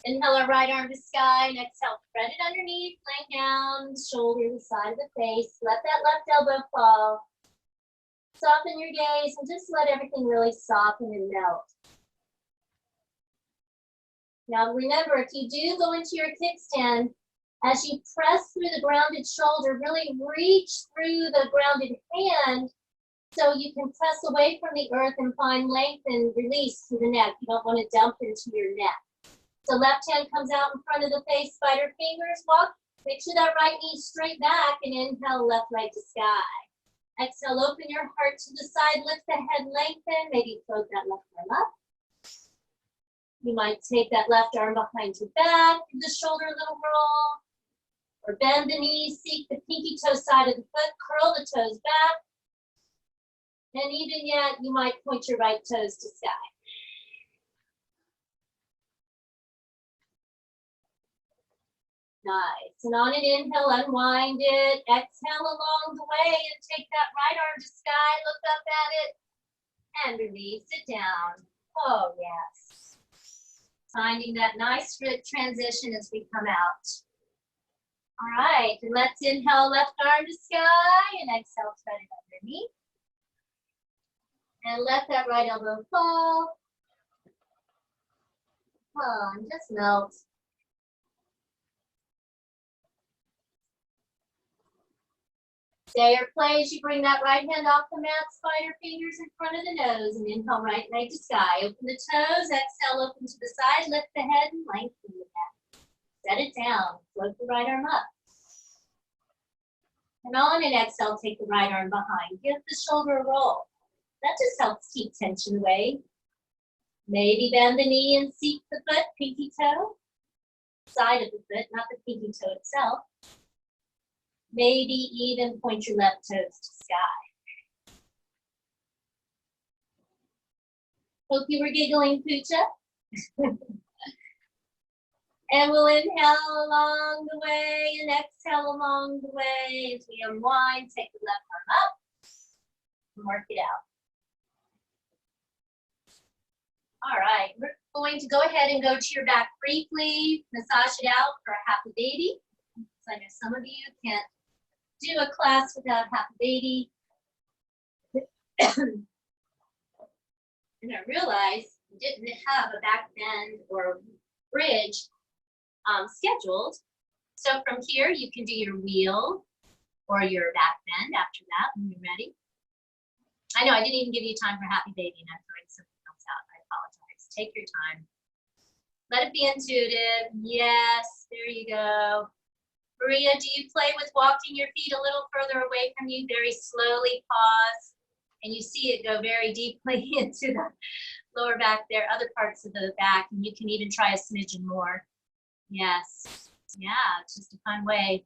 Inhale our right arm to sky, and exhale, thread it underneath, lay down, shoulder the side of the face. Let that left elbow fall. Soften your gaze and just let everything really soften and melt. Now remember, if you do go into your kickstand, as you press through the grounded shoulder, really reach through the grounded hand so you can press away from the earth and find length and release to the neck. You don't want to dump into your neck. So left hand comes out in front of the face, spider fingers, walk. Make sure that right knee straight back and inhale left, right to sky. Exhale, open your heart to the side, lift the head, lengthen, maybe float that left arm up. You might take that left arm behind your back, give the shoulder a little roll, or bend the knees, seek the pinky toe side of the foot, curl the toes back. And even yet, you might point your right toes to sky. Nice. And on an inhale, unwind it. Exhale along the way and take that right arm to sky. Look up at it and release it down. Oh, yes. Finding that nice transition as we come out. All right. And let's inhale left arm to sky and exhale, thread it underneath. And let that right elbow fall. Oh, and just melt. Stay or play as you bring that right hand off the mat, spider fingers in front of the nose, and inhale right leg to sky. Open the toes, exhale, open to the side, lift the head and lengthen the back. Set it down, float the right arm up. And on an exhale, take the right arm behind. Give the shoulder a roll. That just helps keep tension away. Maybe bend the knee and seek the foot, pinky toe. Side of the foot, not the pinky toe itself. Maybe even point your left toes to sky. Hope you were giggling, Pooja. And we'll inhale along the way and exhale along the way as we unwind. Take the left arm up and work it out. All right, we're going to go ahead and go to your back briefly, massage it out for a happy baby. So I know some of you can't do a class without happy baby. And I realized we didn't have a back bend or bridge scheduled. So from here, you can do your wheel or your back bend after that when you're ready. I know I didn't even give you time for happy baby and I'm throwing something else out. I apologize. Take your time. Let it be intuitive. Yes, there you go. Maria, do you play with walking your feet a little further away from you? Very slowly pause. And you see it go very deeply into the lower back there, other parts of the back, and you can even try a smidgen more. Yes, yeah, it's just a fun way.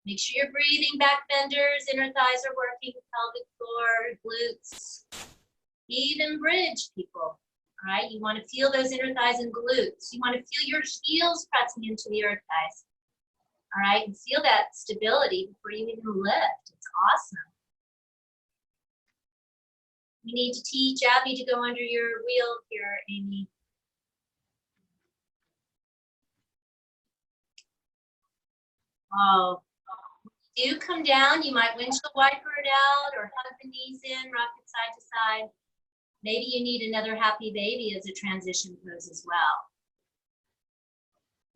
Make sure you're breathing, back benders, inner thighs are working, pelvic floor, glutes, even bridge, people. All right, you want to feel those inner thighs and glutes. You want to feel your heels pressing into the earth, guys. All right, and feel that stability before you even lift. It's awesome. We need to teach Abby to go under your wheel here, Amy. Oh, do come down. You might windshield wiper it out or hug the knees in, rock it side to side. Maybe you need another happy baby as a transition pose as well.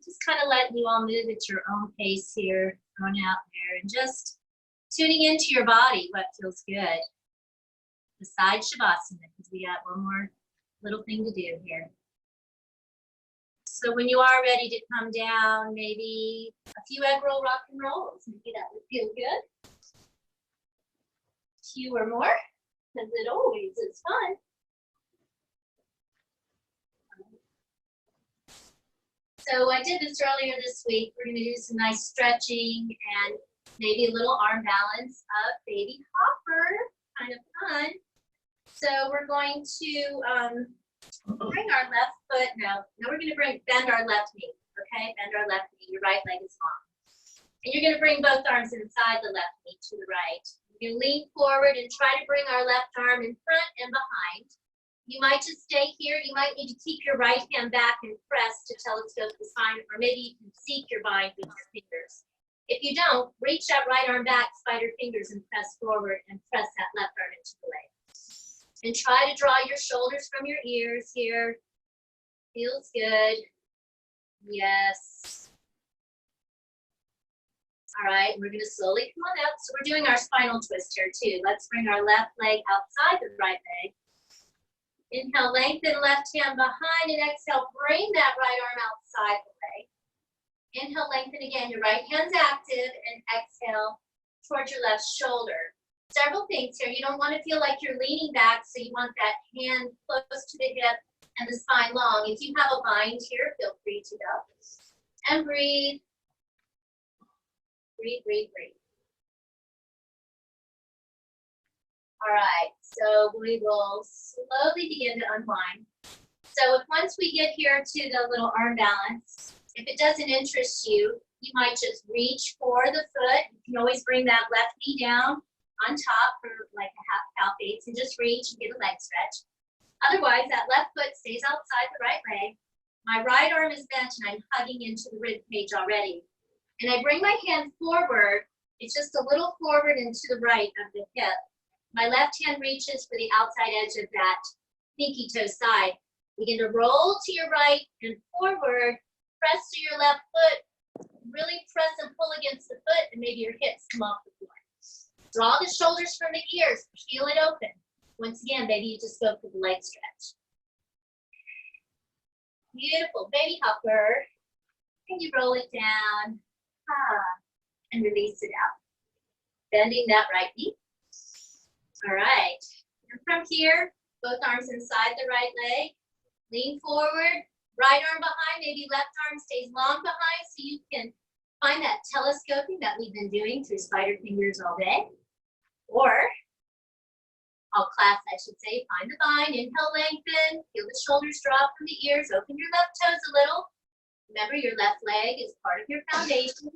Just kind of letting you all move at your own pace here, going out there and just tuning into your body, what feels good. Besides Shavasana, because we got one more little thing to do here. So when you are ready to come down, maybe a few egg roll rock and rolls. Maybe that would feel good. A few or more, as it always is fun. So I did this earlier this week. We're going to do some nice stretching and maybe a little arm balance of baby hopper. Kind of fun. So we're going to bring our left foot, now we're going to bend our left knee, okay? Bend our left knee, your right leg is long. And you're going to bring both arms inside the left knee to the right. You lean forward and try to bring our left arm in front and behind. You might just stay here. You might need to keep your right hand back and press to telescope the spine, or maybe you can seek your bind with your fingers. If you don't, reach that right arm back, spider fingers, and press forward and press that left arm into the leg. And try to draw your shoulders from your ears here. Feels good. Yes. All right, we're gonna slowly come on up. So we're doing our spinal twist here too. Let's bring our left leg outside the right leg. Inhale, lengthen left hand behind, and exhale, bring that right arm outside the leg. Inhale, lengthen again, your right hand's active, and exhale towards your left shoulder. Several things here. You don't want to feel like you're leaning back, so you want that hand close to the hip and the spine long. If you have a bind here, feel free to go. And breathe. Breathe, breathe, breathe. All right, so we will slowly begin to unwind. So once we get here to the little arm balance, if it doesn't interest you, you might just reach for the foot. You can always bring that left knee down on top for like a half cow face and just reach and get a leg stretch. Otherwise, that left foot stays outside the right leg. My right arm is bent and I'm hugging into the rib cage already. And I bring my hand forward. It's just a little forward and to the right of the hip. My left hand reaches for the outside edge of that pinky toe side. Begin to roll to your right and forward. Press to your left foot. Really press and pull against the foot, and maybe your hips come off the floor. Draw the shoulders from the ears, peel it open. Once again, baby, you just go for the leg stretch. Beautiful, baby hopper. And you roll it down, and release it out. Bending that right knee. All right, and from here, both arms inside the right leg. Lean forward, right arm behind, maybe left arm stays long behind so you can find that telescoping that we've been doing through spider fingers all day. Or, all class I should say, find the vine, inhale, lengthen, feel the shoulders drop from the ears, open your left toes a little. Remember your left leg is part of your foundation.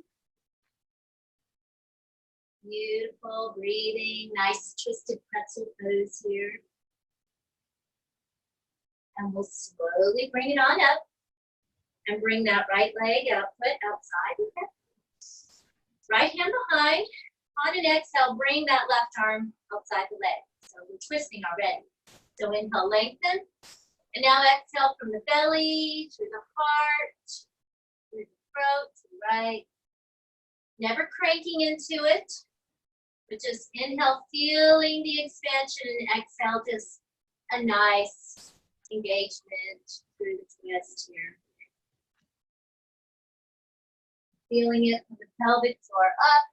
Beautiful, breathing, nice twisted pretzel pose here. And we'll slowly bring it on up and bring that right leg foot outside. Okay. Right hand behind. On an exhale, bring that left arm outside the leg. So we're twisting already. So inhale, lengthen. And now exhale from the belly to the heart, through the throat, to the right. Never cranking into it, but just inhale, feeling the expansion, and exhale, just a nice engagement through the twist here. Feeling it from the pelvic floor up.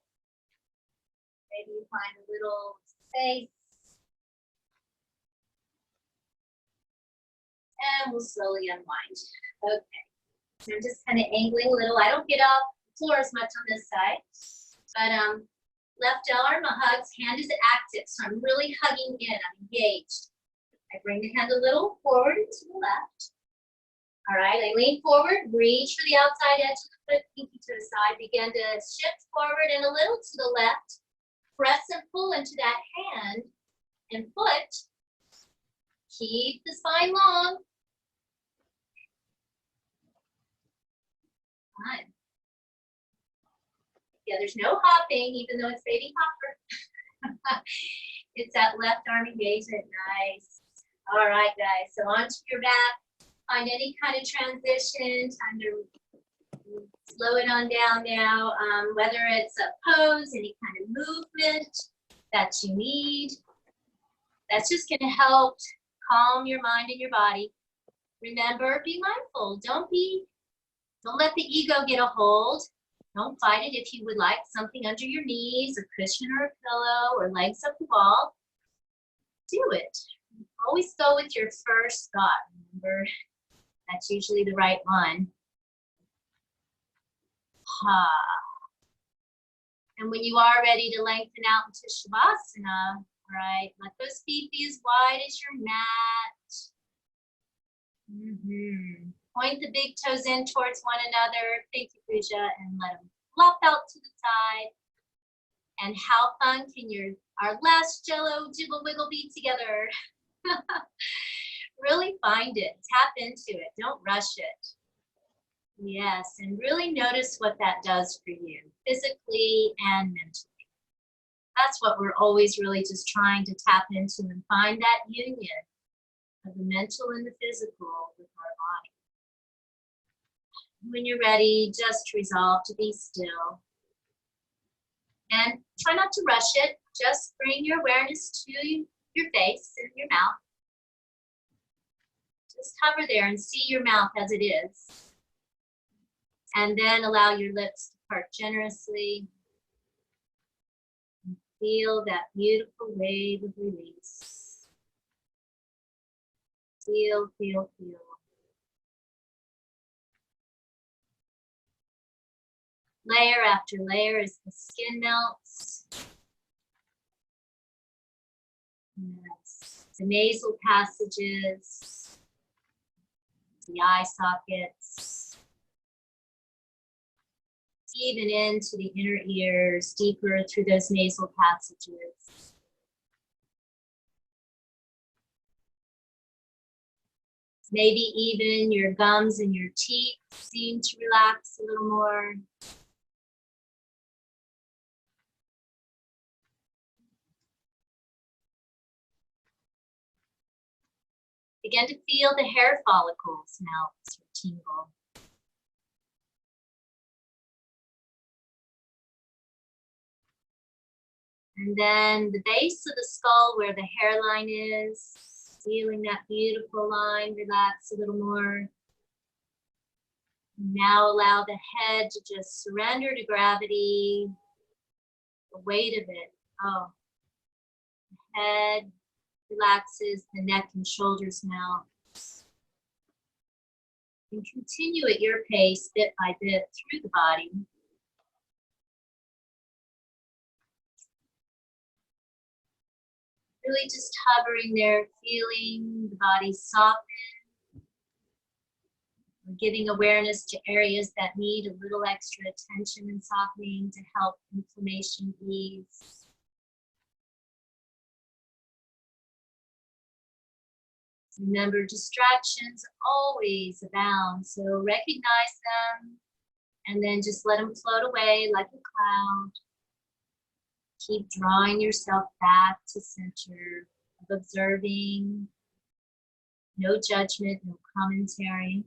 Maybe you find a little space. And we'll slowly unwind. Okay. So I'm just kind of angling a little. I don't get off the floor as much on this side. But left arm, a hug, hand is active. So I'm really hugging in. I'm engaged. I bring the hand a little forward and to the left. All right, I lean forward, reach for the outside edge of the foot, pinky to the side. Begin to shift forward and a little to the left. Press and pull into that hand and foot. Keep the spine long. Fine. Yeah, there's no hopping, even though it's baby hopper. It's that left arm engagement. Nice. All right, guys. So onto your back. Find any kind of transition. Time to slow it on down now. Whether it's a pose, any kind of movement that you need. That's just going to help calm your mind and your body. Remember, be mindful. Don't let the ego get a hold. Don't fight it. If you would like something under your knees, a cushion or a pillow, or legs up the wall, do it. Always go with your first thought. Remember, that's usually the right one. And when you are ready to lengthen out into Shavasana, right, let those feet be as wide as your mat. Point the big toes in towards one another. Thank you, Pooja, and let them flop out to the side. And how fun can our last Jello jiggle wiggle be together? Really find it, tap into it, don't rush it. Yes, and really notice what that does for you, physically and mentally. That's what we're always really just trying to tap into and find that union of the mental and the physical with our body. When you're ready, just resolve to be still. And try not to rush it. Just bring your awareness to your face and your mouth. Just hover there and see your mouth as it is. And then allow your lips to part generously. And feel that beautiful wave of release. Feel, feel, feel. Layer after layer as the skin melts. Yes. The nasal passages, the eye sockets, even into the inner ears, deeper through those nasal passages. Maybe even your gums and your teeth seem to relax a little more. Begin to feel the hair follicles melt or tingle. And then the base of the skull where the hairline is, feeling that beautiful line, relax a little more. Now allow the head to just surrender to gravity, the weight of it. Oh, the head relaxes, the neck and shoulders melt. And continue at your pace, bit by bit, through the body. Really just hovering there, feeling the body soften. We're giving awareness to areas that need a little extra attention and softening to help inflammation ease. Remember, distractions always abound, so recognize them and then just let them float away like a cloud. Keep drawing yourself back to center of observing. No judgment, no commentary.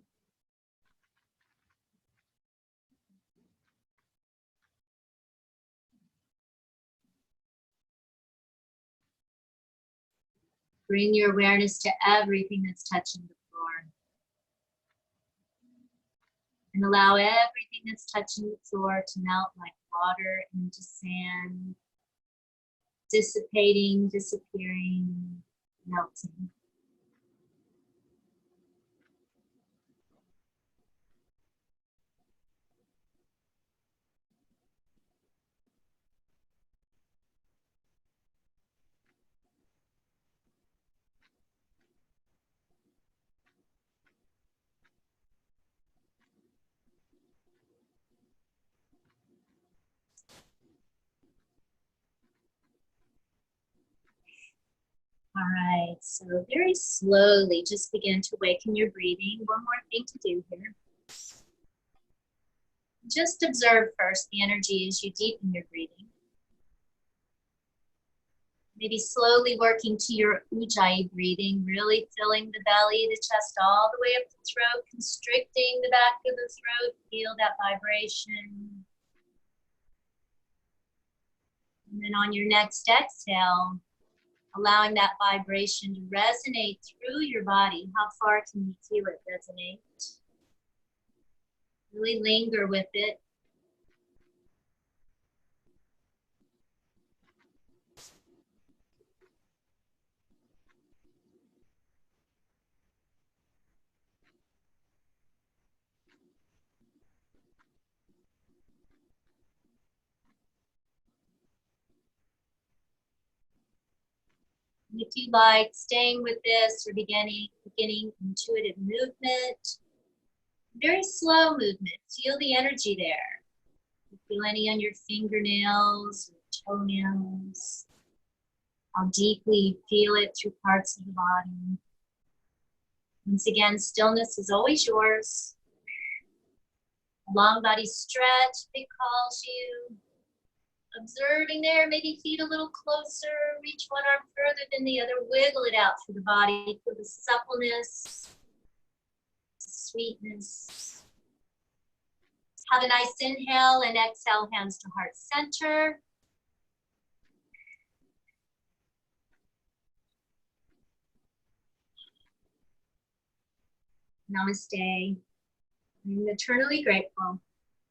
Bring your awareness to everything that's touching the floor. And allow everything that's touching the floor to melt like water into sand, dissipating, disappearing, melting. All right, so very slowly just begin to awaken your breathing. One more thing to do here. Just observe first the energy as you deepen your breathing. Maybe slowly working to your ujjayi breathing, really filling the belly, the chest all the way up the throat, constricting the back of the throat. Feel that vibration. And then on your next exhale, allowing that vibration to resonate through your body. How far can you feel it resonate? Really linger with it. And if you like, staying with this or beginning intuitive movement, very slow movement. Feel the energy there. Feel any on your fingernails or toenails. How deeply you feel it through parts of the body. Once again, stillness is always yours. Long body stretch if it calls you. Observing there, maybe feet a little closer, reach one arm further than the other, wiggle it out through the body. Feel the suppleness, sweetness. Have a nice inhale and exhale, hands to heart center. Namaste. I'm eternally grateful.